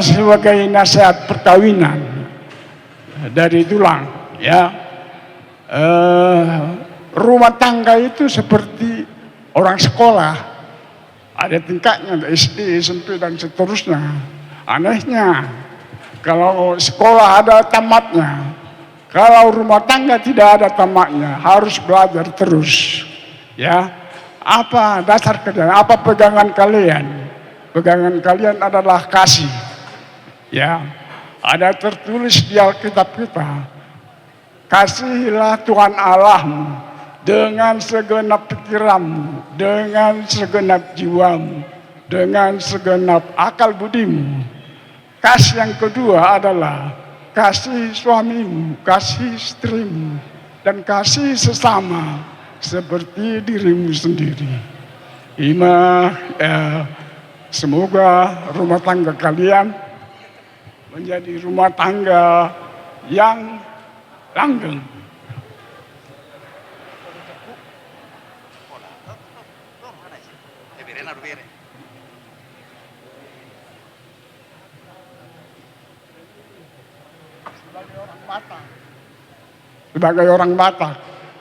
sebagai nasihat perkawinan dari tulang. Ya, rumah tangga itu seperti orang sekolah. Ada tingkatnya, SD, SMP dan seterusnya. Anehnya, kalau sekolah ada tamatnya, kalau rumah tangga tidak ada tamatnya, harus belajar terus. Ya, apa dasar kalian? Apa pegangan kalian? Pegangan kalian adalah kasih. Ya, ada tertulis di Alkitab kita, kasihilah Tuhan Allahmu dengan segenap pikiranmu, dengan segenap jiwamu, dengan segenap akal budimu. Kasih yang kedua adalah kasih suamimu, kasih istrimu, dan kasih sesama seperti dirimu sendiri. Semoga rumah tangga kalian menjadi rumah tangga yang langgeng. Sebagai orang Batak,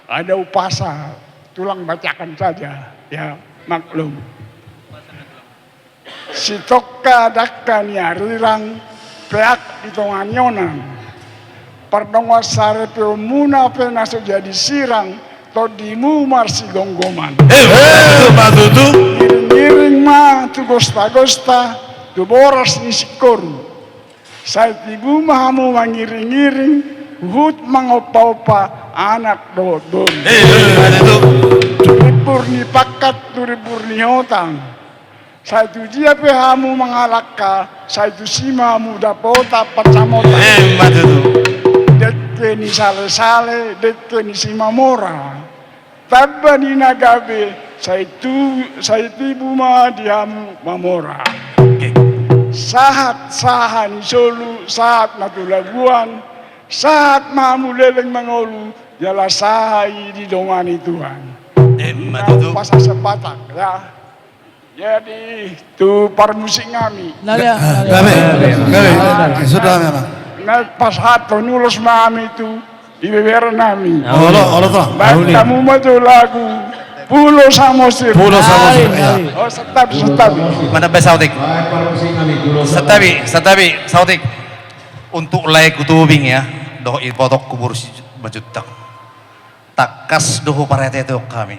ada upasa, tulang bacakan saja, ya maklum. Si toka dakkan ya rirang peak di tonganyonan, perdongo sare peumuna pena jadi sirang, todimu marsi gonggoman. Ngiring ma tu gosta tu boras ni sikoru. Saya tibu mahamu mangiring-ngiring, hut mangopa-opa anak dodon. Turibur ni pakat, turibur ni hotang. Saya tu dia pehamu mengalaka, saya tu simamu dapota pacamota. Dekke ni sale-sale, dekke ni simamora. Tabba ni nagabe, saya tibu ma dihamu mamora. Saat ni solu, saat natulaguan, saat mamu leleng mangolu, jala sahai di dongani Tuhan. Pasal sepatak ya. Jadi tu parmusik ngami.
Sudah memang.
Naik pas hato nulos mami tu di beberan nami.
Allah tuh.
Baik kamu maju lagu Pulau Samosir.
Pulau Samosir.
Oh setabi.
Mana besautik? Setabi, sautik. Untuk layak kutubing ya, doh ipotok kubur bajutak. Takas doh parete itu kami.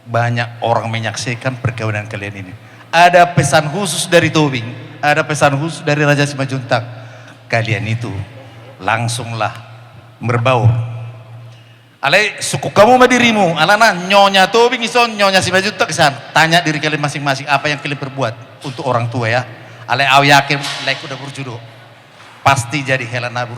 Banyak orang menyaksikan perkawinan kalian ini. Ada pesan khusus dari Tobing, ada pesan khusus dari Raja Simajuntak. Kalian itu langsunglah berbaur. Alai suku kamu sama dirimu, alana nyonya Tobing ison, nyonya Simajuntak kesan. Tanya diri kalian masing-masing apa yang kalian perbuat untuk orang tua ya. Alai aw yakin, like udah berjodoh. Pasti jadi helana